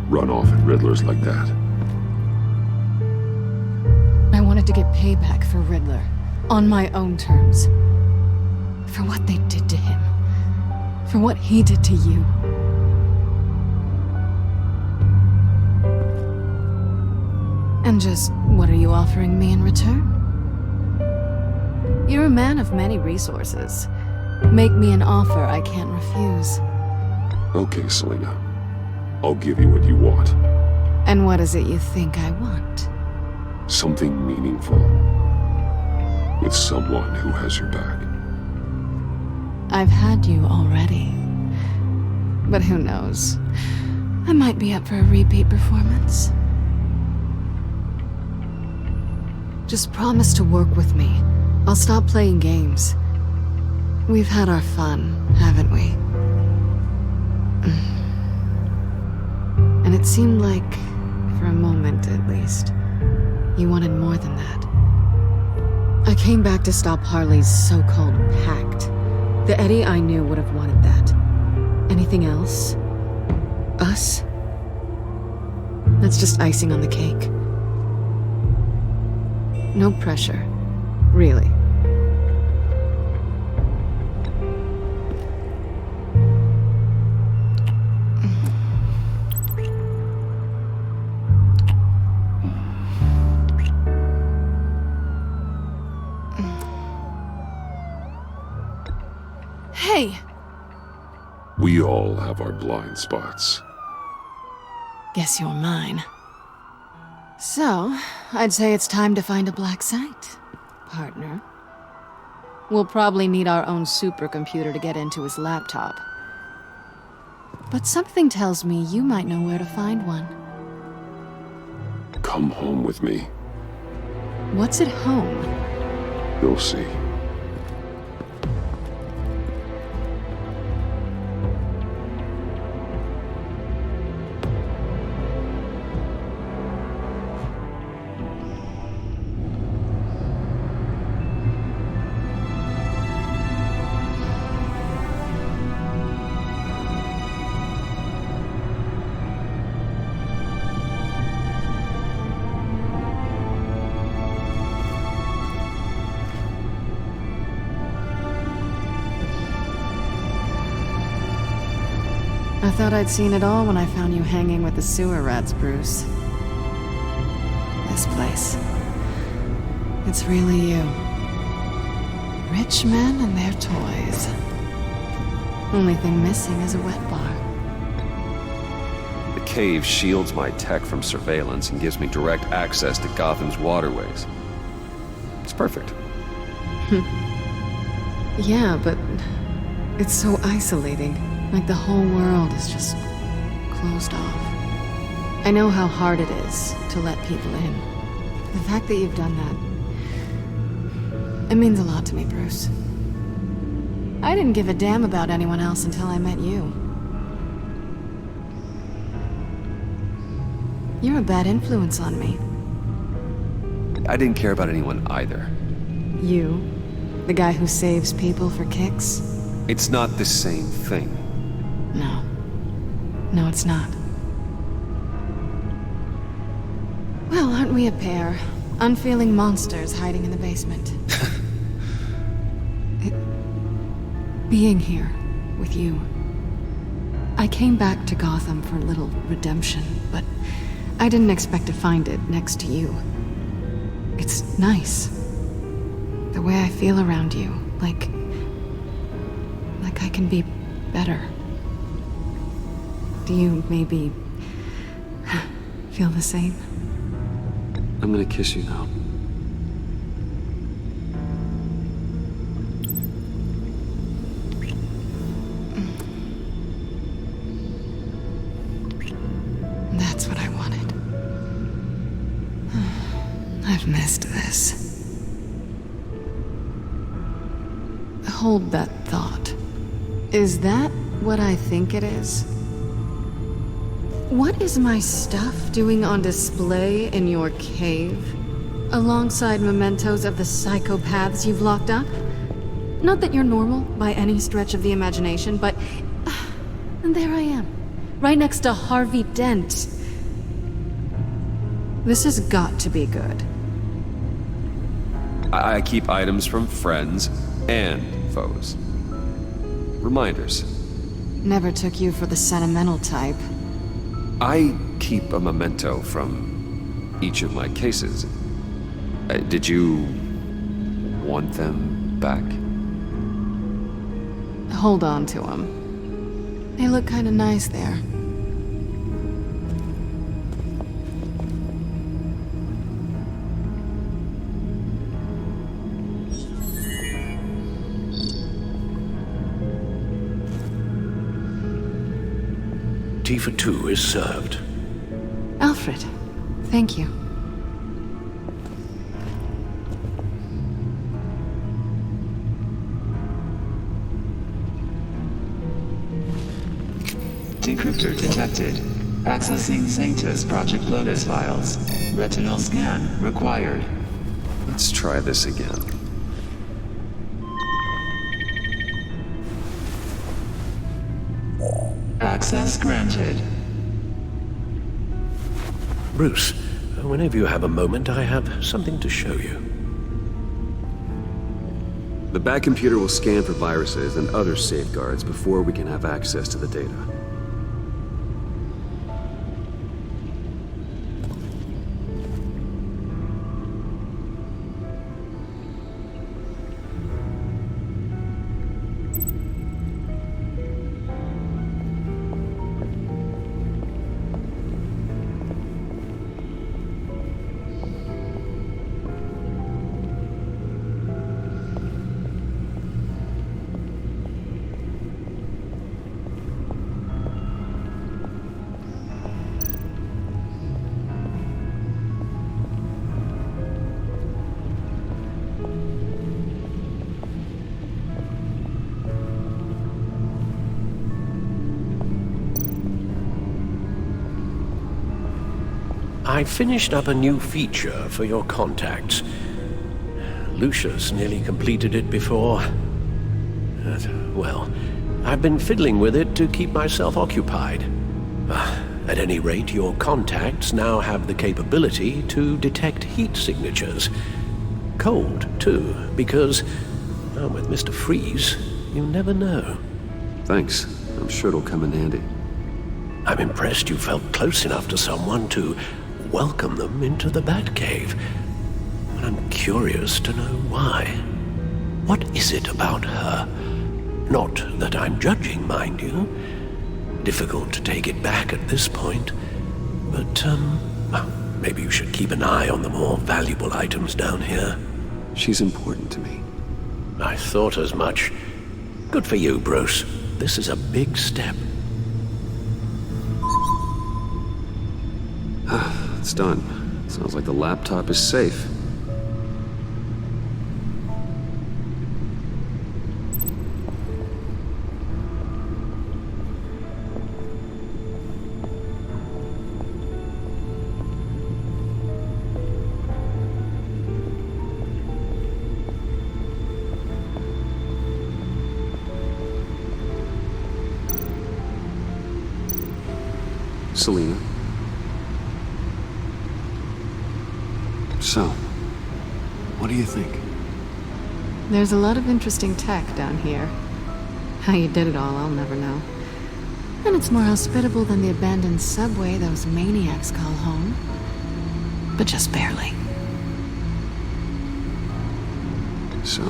Run off at Riddlers like that? I wanted to get payback for Riddler. On my own terms. For what they did to him. For what he did to you. And just, what are you offering me in return? You're a man of many resources. Make me an offer I can't refuse. Okay, Selina. I'll give you what you want. And what is it you think I want? Something meaningful. With someone who has your back. I've had you already. But who knows? I might be up for a repeat performance. Just promise to work with me. I'll stop playing games. We've had our fun, haven't we? And it seemed like, for a moment at least, you wanted more than that. I came back to stop Harley's so-called pact. The Eddie I knew would have wanted that. Anything else? Us? That's just icing on the cake. No pressure. Really. Hey! We all have our blind spots. Guess you're mine. So, I'd say it's time to find a black site, partner. We'll probably need our own supercomputer to get into his laptop. But something tells me you might know where to find one. Come home with me. What's at home? You'll see. I thought I'd seen it all when I found you hanging with the sewer rats, Bruce. This place. It's really you. Rich men and their toys. Only thing missing is a wet bar. The cave shields my tech from surveillance and gives me direct access to Gotham's waterways. It's perfect. Yeah, but it's so isolating. Like the whole world is just closed off. I know how hard it is to let people in. The fact that you've done that, it means a lot to me, Bruce. I didn't give a damn about anyone else until I met you. You're a bad influence on me. I didn't care about anyone either. You? The guy who saves people for kicks? It's not the same thing. No. No, it's not. Well, aren't we a pair? Unfeeling monsters hiding in the basement. Being here with you. I came back to Gotham for a little redemption, but I didn't expect to find it next to you. It's nice. The way I feel around you, like think I can be better. Do you maybe feel the same? I'm gonna kiss you now. That's what I wanted. I've missed this. Hold that thought. Is that what I think it is? What is my stuff doing on display in your cave? Alongside mementos of the psychopaths you've locked up? Not that you're normal by any stretch of the imagination, but... and there I am, right next to Harvey Dent. This has got to be good. I keep items from friends and foes. Reminders. Never took you for the sentimental type. I keep a memento from each of my cases. Did you want them back? Hold on to them. They look kind of nice there. Tea for two is served. Alfred, thank you. Decryptor detected. Accessing Sanctus Project Lotus files. Retinal scan required. Let's try this again. Access granted. Bruce, whenever you have a moment, I have something to show you. The back computer will scan for viruses and other safeguards before we can have access to the data. I finished up a new feature for your contacts. Lucius nearly completed it before. Well, I've been fiddling with it to keep myself occupied. At any rate, your contacts now have the capability to detect heat signatures. Cold, too, because, well, with Mr. Freeze, you never know. Thanks. I'm sure it'll come in handy. I'm impressed you felt close enough to someone to welcome them into the Batcave. But I'm curious to know why. What is it about her? Not that I'm judging, mind you. Difficult to take it back at this point. But, maybe you should keep an eye on the more valuable items down here. She's important to me. I thought as much. Good for you, Bruce. This is a big step. It's done. Sounds like the laptop is safe. Selina. So, what do you think? There's a lot of interesting tech down here. How you did it all, I'll never know. And it's more hospitable than the abandoned subway those maniacs call home. But just barely. So,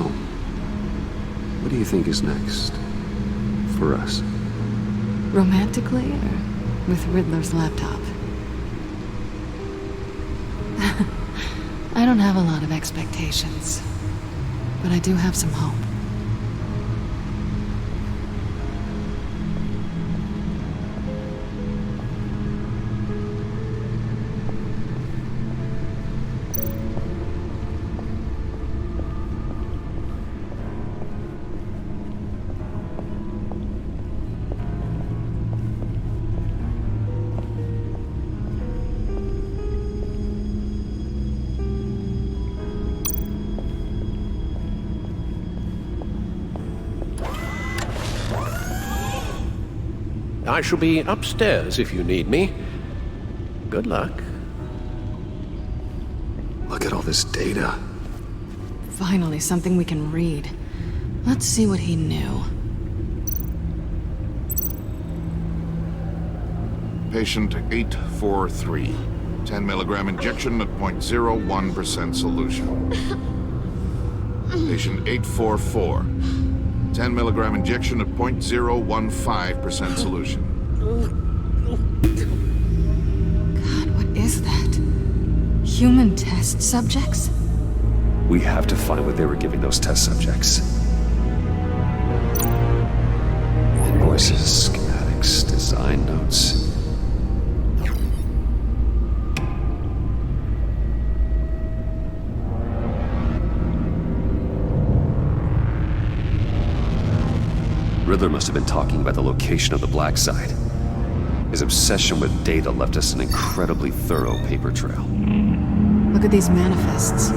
what do you think is next? for us. Romantically, or with Riddler's laptop? I don't have a lot of expectations, but I do have some hope. I shall be upstairs if you need me. Good luck. Look at all this data. Finally, something we can read. Let's see what he knew. Patient 843. 10 milligram injection at 0.01% solution. Patient 844. 10 milligram injection at 0.015% solution. God, what is that? Human test subjects? We have to find what they were giving those test subjects. Invoices, schematics, design notes. Riddler must have been talking about the location of the Black Site. His obsession with data left us an incredibly thorough paper trail. Look at these manifests.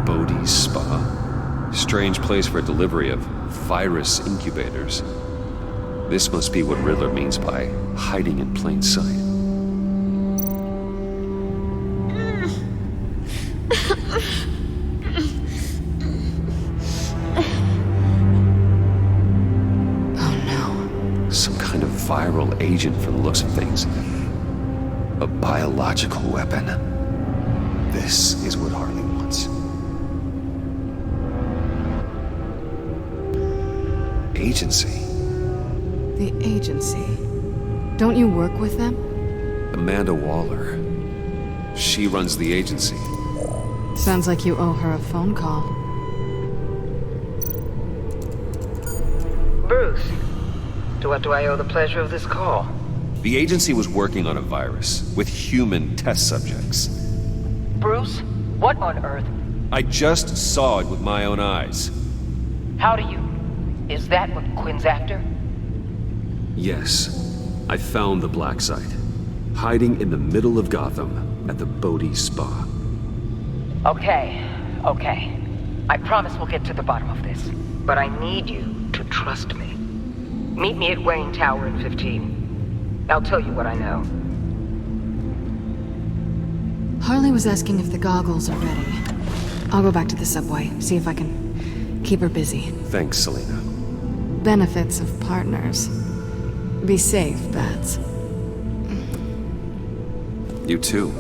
Bodhi's Spa. Strange place for a delivery of virus incubators. This must be what Riddler means by hiding in plain sight. Viral agent from the looks of things. A biological weapon. This is what Harley wants. Agency. The agency. Don't you work with them? Amanda Waller. She runs the agency. Sounds like you owe her a phone call. Bruce. To what do I owe the pleasure of this call? The agency was working on a virus with human test subjects. Bruce? What on earth? I just saw it with my own eyes. How do you... Is that what Quinn's after? Yes. I found the Black Site. Hiding in the middle of Gotham at the Bodhi Spa. Okay. I promise we'll get to the bottom of this. But I need you to trust me. Meet me at Wayne Tower in 15. I'll tell you what I know. Harley was asking if the goggles are ready. I'll go back to the subway, see if I can keep her busy. Thanks, Selina. Benefits of partners. Be safe, Bats. You too.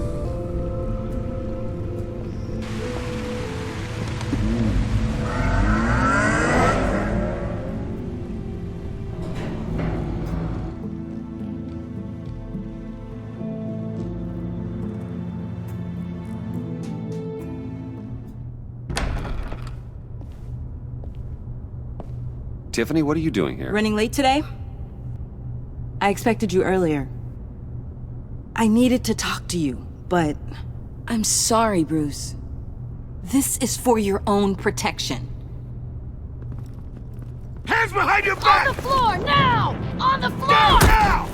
Tiffany, what are you doing here? Running late today? I expected you earlier. I needed to talk to you, but I'm sorry, Bruce. This is for your own protection. Hands behind your back! On the floor, now! On the floor! Down, now!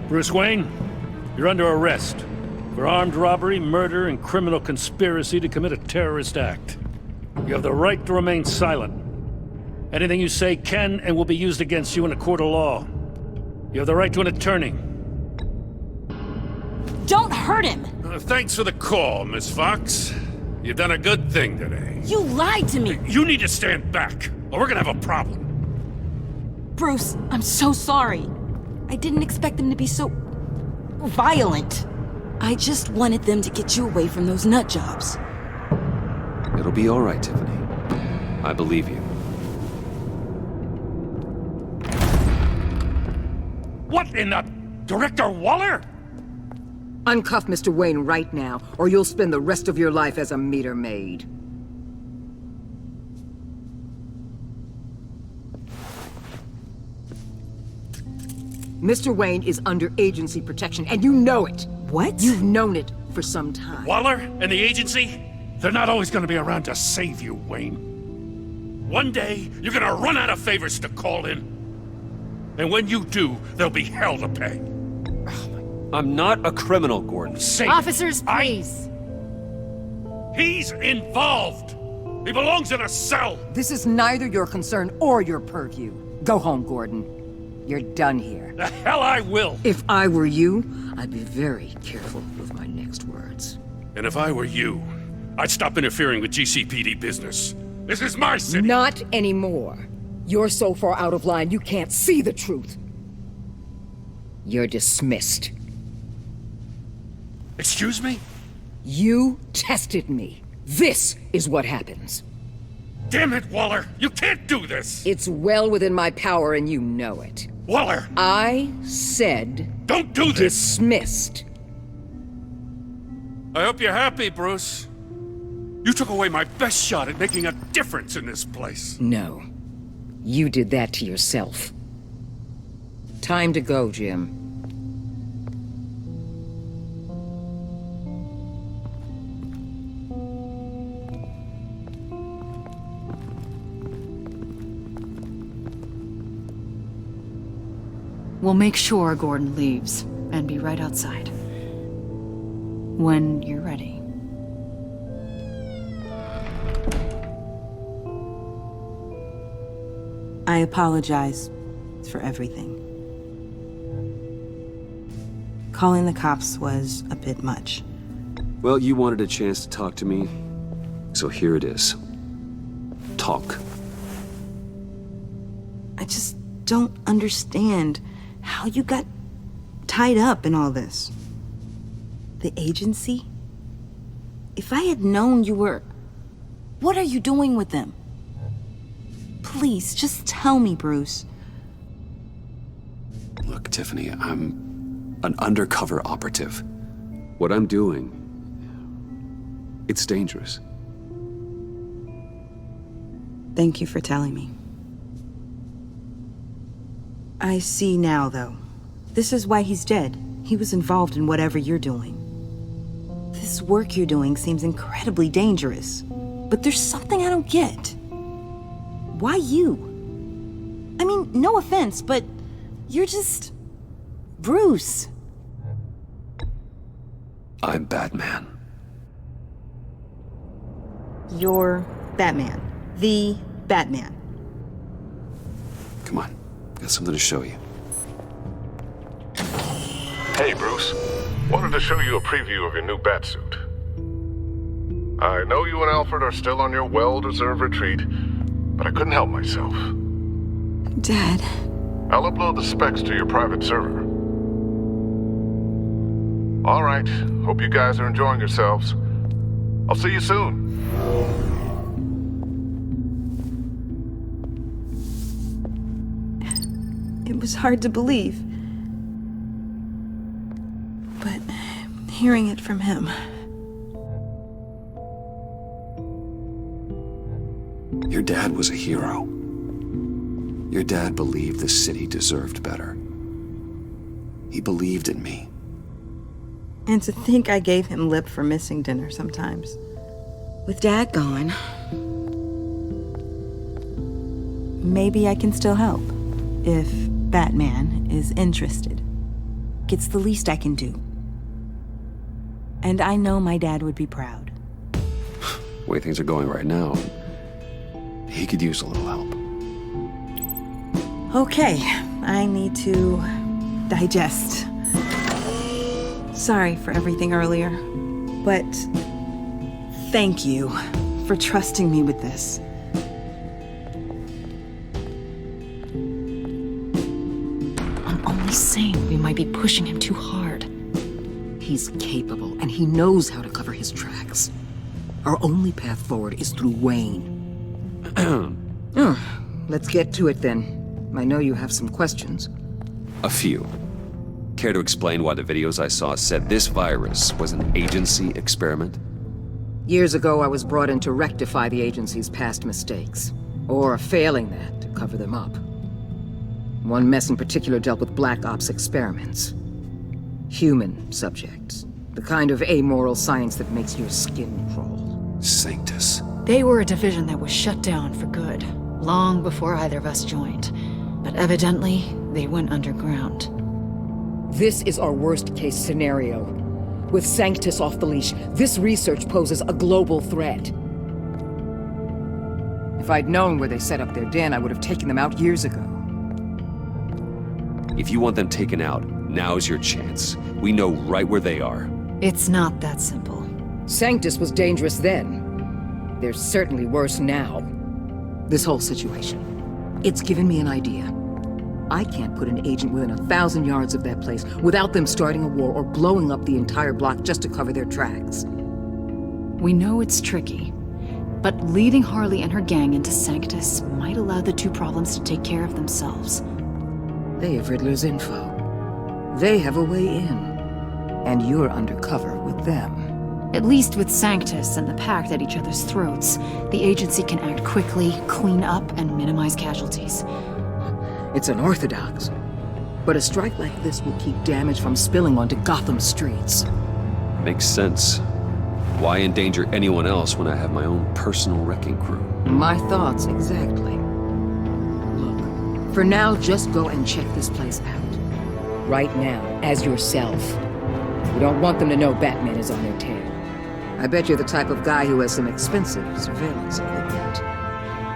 Bruce Wayne, you're under arrest for armed robbery, murder, and criminal conspiracy to commit a terrorist act. You have the right to remain silent. Anything you say can and will be used against you in a court of law. You have the right to an attorney. Don't hurt him! Thanks for the call, Miss Fox. You've done a good thing today. You lied to me! You need to stand back, or we're gonna have a problem. Bruce, I'm so sorry. I didn't expect them to be so... violent. I just wanted them to get you away from those nut jobs. It'll be all right, Tiffany. I believe you. What in the... Director Waller? Uncuff Mr. Wayne right now, or you'll spend the rest of your life as a meter maid. Mr. Wayne is under agency protection, and you know it. What? You've known it for some time. Waller and the agency? They're not always gonna be around to save you, Wayne. One day, you're gonna run out of favors to call in. And when you do, there'll be hell to pay. I'm not a criminal, Gordon. Officers, please. He's involved! He belongs in a cell! This is neither your concern or your purview. Go home, Gordon. You're done here. The hell I will! If I were you, I'd be very careful with my next words. And if I were you, I'd stop interfering with GCPD business. This is my city! Not anymore. You're so far out of line you can't see the truth. You're dismissed. Excuse me? You tested me. This is what happens. Damn it, Waller! You can't do this! It's well within my power and you know it. Waller! I said... Don't do this! Dismissed. I hope you're happy, Bruce. You took away my best shot at making a difference in this place. No. You did that to yourself. Time to go, Jim. We'll make sure Gordon leaves, and be right outside. When you're ready. I apologize for everything. Calling the cops was a bit much. Well, you wanted a chance to talk to me, so here it is. Talk. I just don't understand how you got tied up in all this. The agency? If I had known you were... What are you doing with them? Please, just tell me, Bruce. Look, Tiffany, I'm an undercover operative. What I'm doing, it's dangerous. Thank you for telling me. I see now, though. This is why he's dead. He was involved in whatever you're doing. This work you're doing seems incredibly dangerous. But there's something I don't get. Why you? I mean, no offense, but you're just... Bruce. I'm Batman. You're Batman. The Batman. Come on, got something to show you. Hey, Bruce. Wanted to show you a preview of your new Batsuit. I know you and Alfred are still on your well-deserved retreat, but I couldn't help myself. Dad. I'll upload the specs to your private server. All right. Hope you guys are enjoying yourselves. I'll see you soon. It was hard to believe. But hearing it from him... Your dad was a hero. Your dad believed the city deserved better. He believed in me. And to think I gave him lip for missing dinner sometimes. With Dad gone, maybe I can still help. If Batman is interested. It's the least I can do. And I know my dad would be proud. The way things are going right now, he could use a little help. Okay, I need to digest. Sorry for everything earlier, but thank you for trusting me with this. I'm only saying we might be pushing him too hard. He He's capable, and he knows how to cover his tracks. Our only path forward is through Wayne. Let's get to it then. I know you have some questions. A few. Care to explain why the videos I saw said this virus was an agency experiment? Years ago, I was brought in to rectify the agency's past mistakes. Or failing that, to cover them up. One mess in particular dealt with Black Ops experiments. Human subjects. The kind of amoral science that makes your skin crawl. Sanctus. They were a division that was shut down for good, long before either of us joined. But evidently, they went underground. This is our worst-case scenario. With Sanctus off the leash, this research poses a global threat. If I'd known where they set up their den, I would have taken them out years ago. If you want them taken out, now's your chance. We know right where they are. It's not that simple. Sanctus was dangerous then. They're certainly worse now. This whole situation, it's given me an idea. I can't put an agent within 1,000 yards of that place without them starting a war or blowing up the entire block just to cover their tracks. We know it's tricky, but leading Harley and her gang into Sanctus might allow the two problems to take care of themselves. They have Riddler's info. They have a way in. And you're undercover with them. At least with Sanctus and the Pact at each other's throats, the agency can act quickly, clean up, and minimize casualties. It's unorthodox. But a strike like this will keep damage from spilling onto Gotham streets. Makes sense. Why endanger anyone else when I have my own personal wrecking crew? My thoughts, exactly. Look, for now, just go and check this place out. Right now, as yourself. We don't want them to know Batman is on their tail. I bet you're the type of guy who has some expensive surveillance equipment.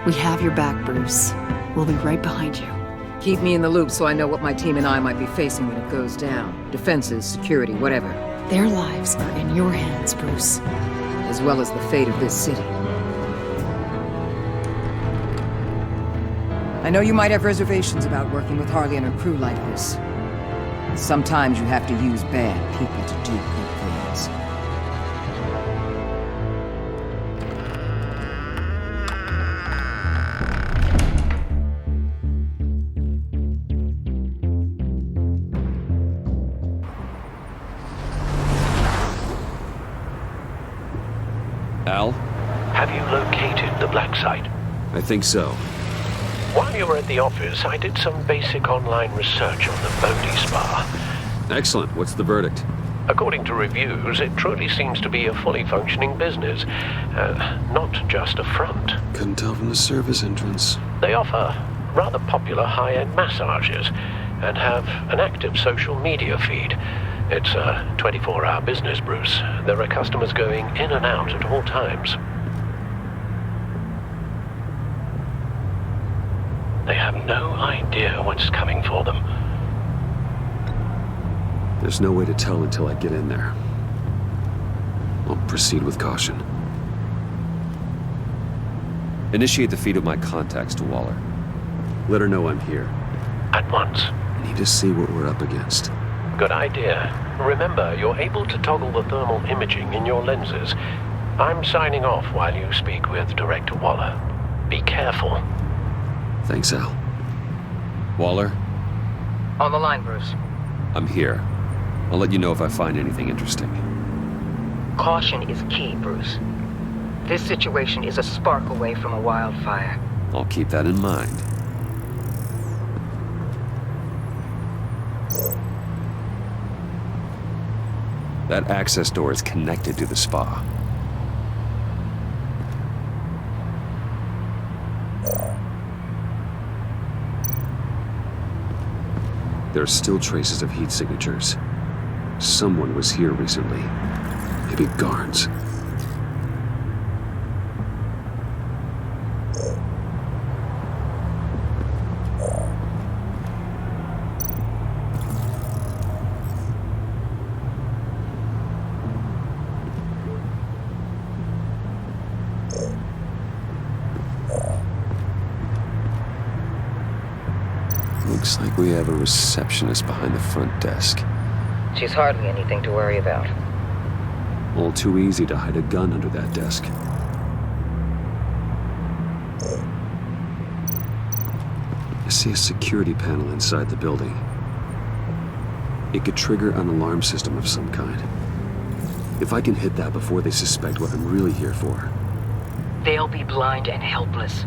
We have your back, Bruce. We'll be right behind you. Keep me in the loop so I know what my team and I might be facing when it goes down. Defenses, security, whatever. Their lives are in your hands, Bruce. As well as the fate of this city. I know you might have reservations about working with Harley and her crew like this. Sometimes you have to use bad people to do good things. Al? Have you located the black site? I think so. While you were at the office, I did some basic online research on the Bodhi Spa. Excellent. What's the verdict? According to reviews, it truly seems to be a fully functioning business. Not just a front. Couldn't tell from the service entrance. They offer rather popular high-end massages and have an active social media feed. It's a 24-hour business, Bruce. There are customers going in and out at all times. They have no idea what's coming for them. There's no way to tell until I get in there. I'll proceed with caution. Initiate the feed of my contacts to Waller. Let her know I'm here. At once. I need to see what we're up against. Good idea. Remember, you're able to toggle the thermal imaging in your lenses. I'm signing off while you speak with Director Waller. Be careful. Thanks, Al. Waller? On the line, Bruce. I'm here. I'll let you know if I find anything interesting. Caution is key, Bruce. This situation is a spark away from a wildfire. I'll keep that in mind. That access door is connected to the spa. There are still traces of heat signatures. Someone was here recently. Maybe guards. Looks like we have a receptionist behind the front desk. She's hardly anything to worry about. All too easy to hide a gun under that desk. I see a security panel inside the building. It could trigger an alarm system of some kind. If I can hit that before they suspect what I'm really here for. They'll be blind and helpless.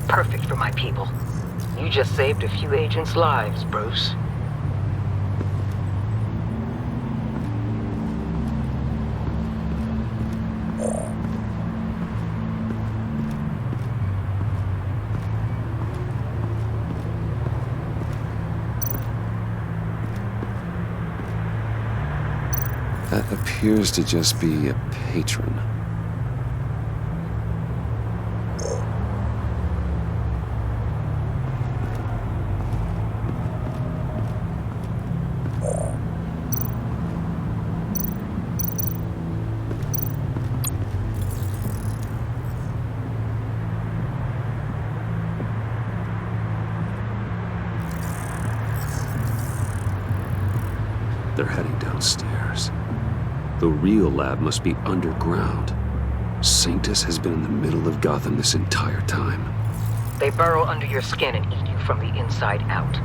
Perfect for my people. You just saved a few agents' lives, Bruce. That appears to just be a patron. They're heading downstairs. The real lab must be underground. Sanctus has been in the middle of Gotham this entire time. They burrow under your skin and eat you from the inside out.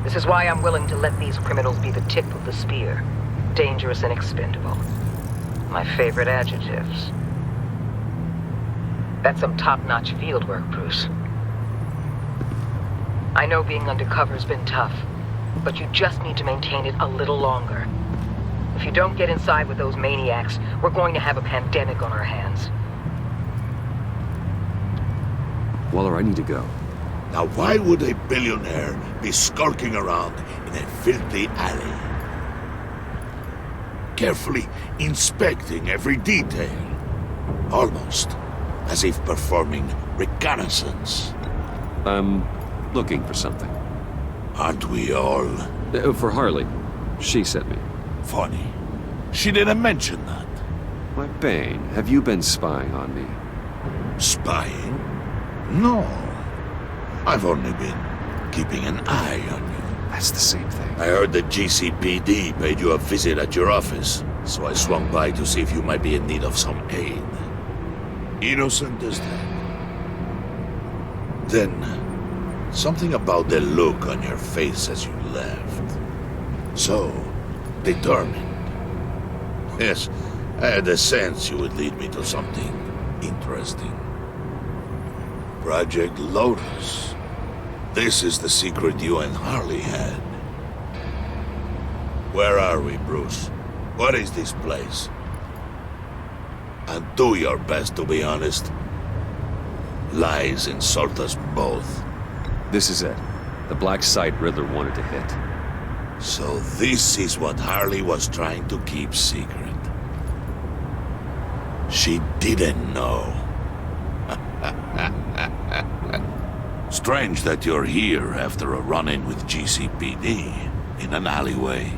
This is why I'm willing to let these criminals be the tip of the spear. Dangerous and expendable. My favorite adjectives. That's some top-notch fieldwork, Bruce. I know being undercover's been tough, but you just need to maintain it a little longer. If you don't get inside with those maniacs, we're going to have a pandemic on our hands. Waller, I need to go. Now why would a billionaire be skulking around in a filthy alley? Carefully inspecting every detail. Almost as if performing reconnaissance. I'm looking for something. Aren't we all? For Harley. She sent me. Funny. She didn't mention that. Why, Bane, have you been spying on me? Spying? No. I've only been keeping an eye on you. That's the same thing. I heard the GCPD paid you a visit at your office, so I swung by to see if you might be in need of some aid. Innocent as that. Then, something about the look on your face as you left. So determined. Yes, I had a sense you would lead me to something interesting. Project Lotus. This is the secret you and Harley had. Where are we, Bruce? What is this place? And do your best to be honest. Lies insult us both. This is it. The black site Riddler wanted to hit. So this is what Harley was trying to keep secret. She didn't know. Strange that you're here after a run-in with GCPD in an alleyway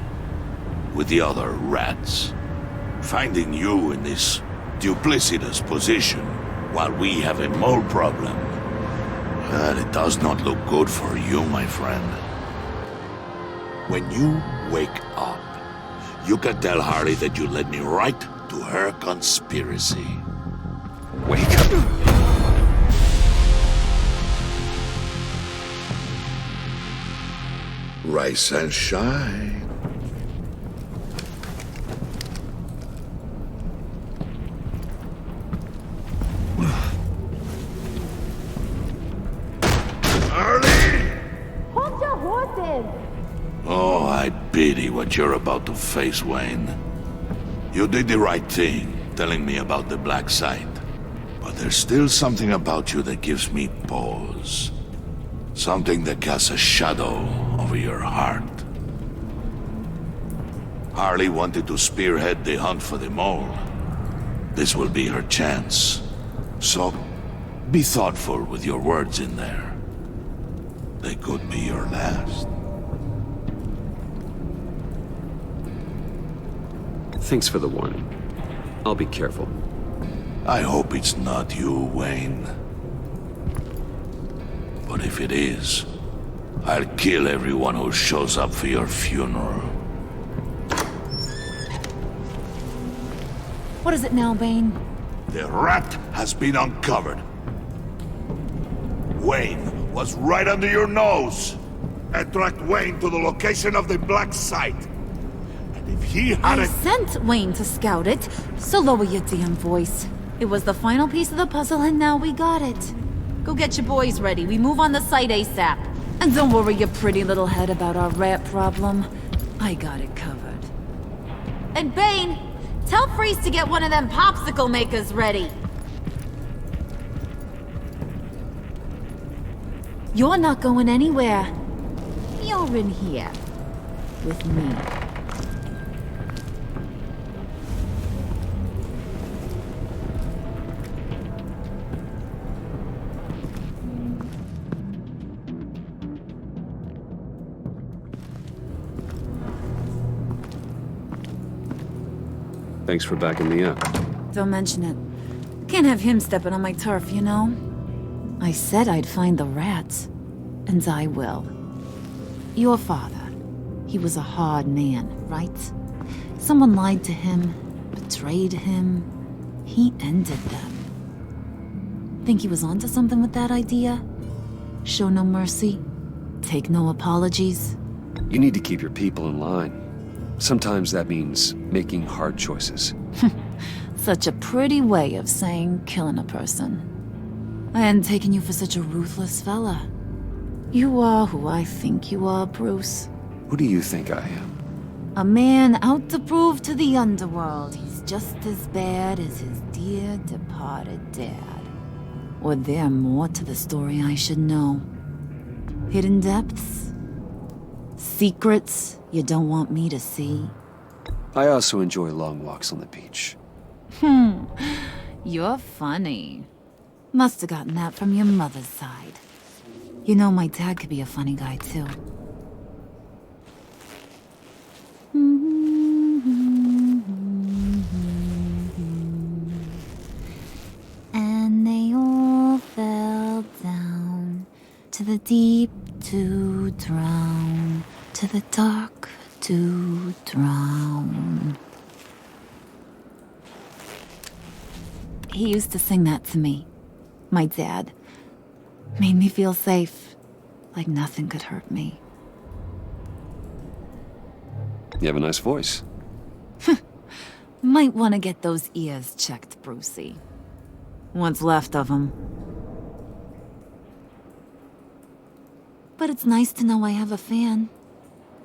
with the other rats. Finding you in this duplicitous position while we have a mole problem. But it does not look good for you, my friend. When you wake up, you can tell Harley that you led me right to her conspiracy. Wake up. Rise and shine. Hold your horses! Oh, I pity what you're about to face, Wayne. You did the right thing, telling me about the black site. But there's still something about you that gives me pause. Something that casts a shadow over your heart. Harley wanted to spearhead the hunt for the mole. This will be her chance. So, be thoughtful with your words in there. They could be your last. Thanks for the warning. I'll be careful. I hope it's not you, Wayne. But if it is, I'll kill everyone who shows up for your funeral. What is it now, Bane? The rat has been uncovered. Wayne was right under your nose. I tracked Wayne to the location of the black site. And if he I hadn't... sent Wayne to scout it, so lower your damn voice. It was the final piece of the puzzle and now we got it. Go get your boys ready. We move on the site ASAP. And don't worry your pretty little head about our rat problem. I got it covered. And Bane, tell Freeze to get one of them popsicle makers ready. You're not going anywhere. You're in here. With me. Thanks for backing me up. Don't mention it. Can't have him stepping on my turf, you know? I said I'd find the rats. And I will. Your father. He was a hard man, right? Someone lied to him, betrayed him. He ended them. Think he was onto something with that idea? Show no mercy? Take no apologies? You need to keep your people in line. Sometimes that means making hard choices. Such a pretty way of saying killing a person. I hadn't taken you for such a ruthless fella. You are who I think you are, Bruce. Who do you think I am? A man out to prove to the underworld he's just as bad as his dear departed dad. Or there more to the story I should know. Hidden depths? Secrets you don't want me to see? I also enjoy long walks on the beach. You're funny. Must have gotten that from your mother's side. You know, my dad could be a funny guy, too. And they all fell down to the deep to drown, to the dark to drown. He used to sing that to me. My dad. Made me feel safe. Like nothing could hurt me. You have a nice voice. Might want to get those ears checked, Brucey. What's left of them. But it's nice to know I have a fan.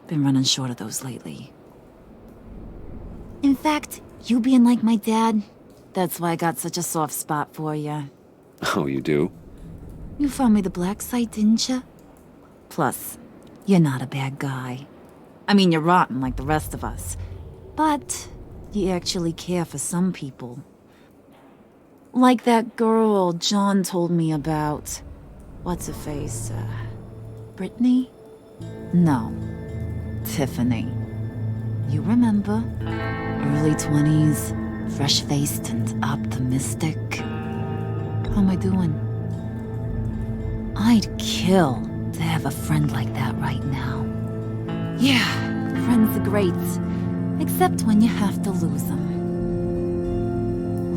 Been running short of those lately. In fact, you being like my dad, that's why I got such a soft spot for you. Oh, you do? You found me the black site, didn't you? Plus, you're not a bad guy. I mean, you're rotten like the rest of us. But you actually care for some people. Like that girl John told me about. What's her face? Brittany? No. Tiffany. You remember? Early 20s, fresh-faced and optimistic. How am I doing? I'd kill to have a friend like that right now. Yeah, friends are great. Except when you have to lose them.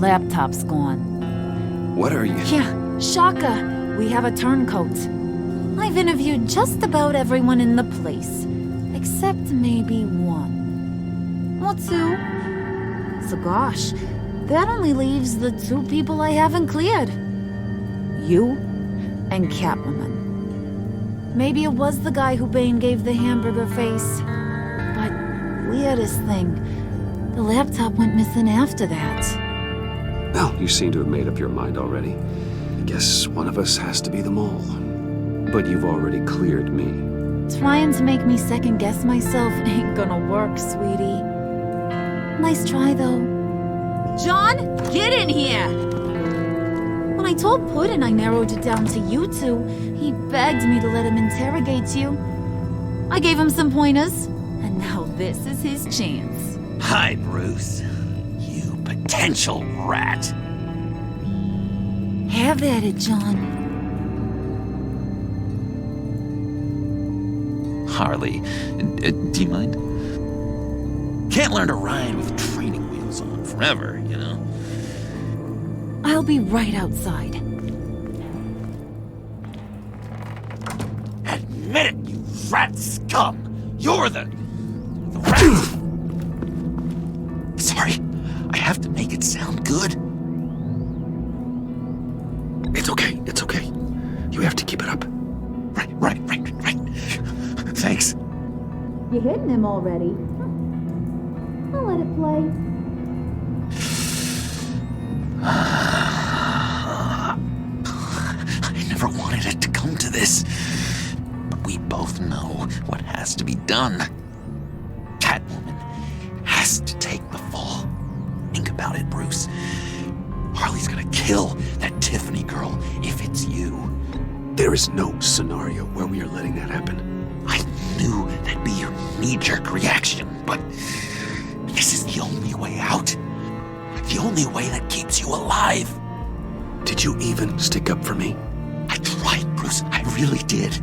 Laptop's gone. What are you? Yeah, shocker. We have a turncoat. I've interviewed just about everyone in the place. Except maybe one. Or two. So gosh, that only leaves the two people I haven't cleared. You and Catwoman. Maybe it was the guy who Bane gave the hamburger face. But weirdest thing, the laptop went missing after that. Well, you seem to have made up your mind already. I guess one of us has to be the mole. But you've already cleared me. Trying to make me second-guess myself ain't gonna work, sweetie. Nice try, though. John, get in here! When I told Puddin' I narrowed it down to you two, he begged me to let him interrogate you. I gave him some pointers, and now this is his chance. Hi, Bruce. You potential rat. Have at it, John. Harley, do you mind? Can't learn to ride with training wheels on for forever, you know? I'll be right outside. Admit it, you rat scum! You're the rat! Sorry, I have to make it sound good. It's okay, it's okay. You have to keep it up. Right. Thanks. You hitting him already? I'll let it play. I never wanted it to come to this. But we both know what has to be done. Catwoman has to take the fall. Think about it, Bruce. Harley's gonna kill that Tiffany girl if it's you. There is no scenario where we are letting that happen. I knew that'd be your knee-jerk reaction, but this is the only way out. The only way that keeps you alive. Did you even stick up for me? I tried, Bruce. I really did.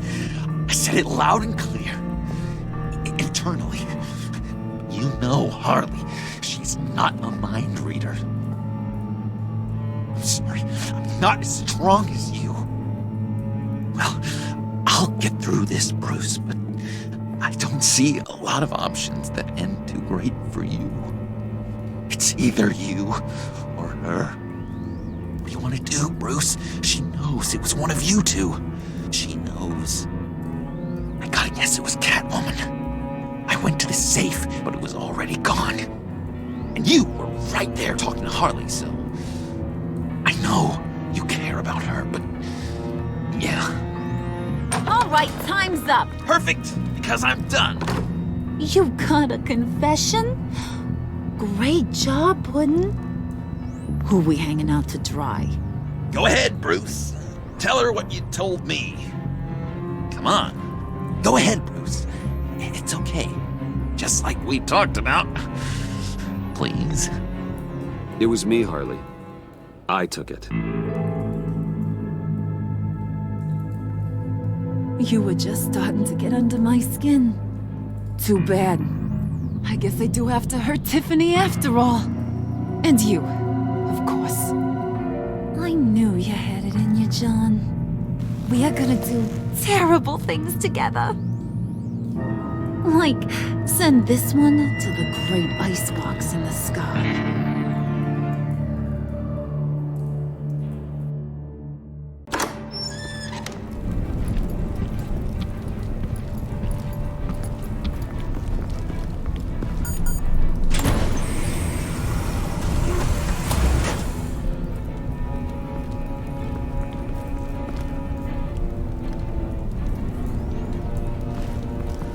I said it loud and clear. Internally. You know Harley. She's not a mind reader. I'm sorry. I'm not as strong as you. Well, I'll get through this, Bruce, but I don't see a lot of options that end too great for you. It's either you or her. What do you want to do, Bruce? She knows it was one of you two. She knows. I gotta guess it was Catwoman. I went to the safe, but it was already gone. And you were right there talking to Harley, so... I know you care about her, but... yeah. All right, time's up. Perfect, because I'm done. You got a confession? Great job, Puddin'. Who we hanging out to dry? Go ahead, Bruce. Tell her what you told me. Come on. Go ahead, Bruce. It's okay. Just like we talked about. Please. It was me, Harley. I took it. You were just starting to get under my skin. Too bad. I guess I do have to hurt Tiffany after all. And you, of course. I knew you had it in you, John. We are gonna do terrible things together. Like, send this one to the great icebox in the sky.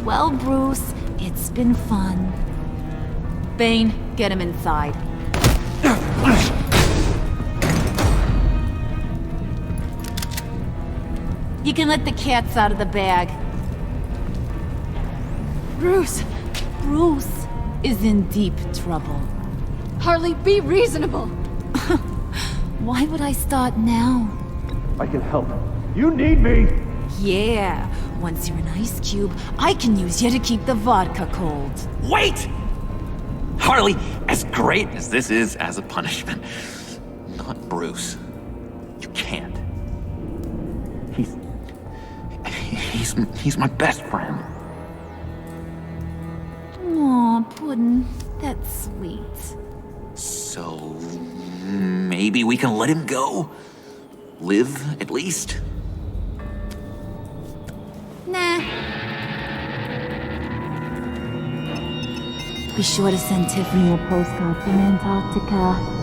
Well, Bruce, it's been fun. Bane, get him inside. You can let the cats out of the bag. Bruce! Bruce is in deep trouble. Harley, be reasonable! Why would I start now? I can help. You need me! Yeah, once you're an ice cube, I can use you to keep the vodka cold. Wait! Harley, as great as this is as a punishment, not Bruce. You can't. He's my best friend. Aw, Puddin', that's sweet. So, maybe we can let him go? Live, at least? Nah. Be sure to send Tiffany a postcard from Antarctica.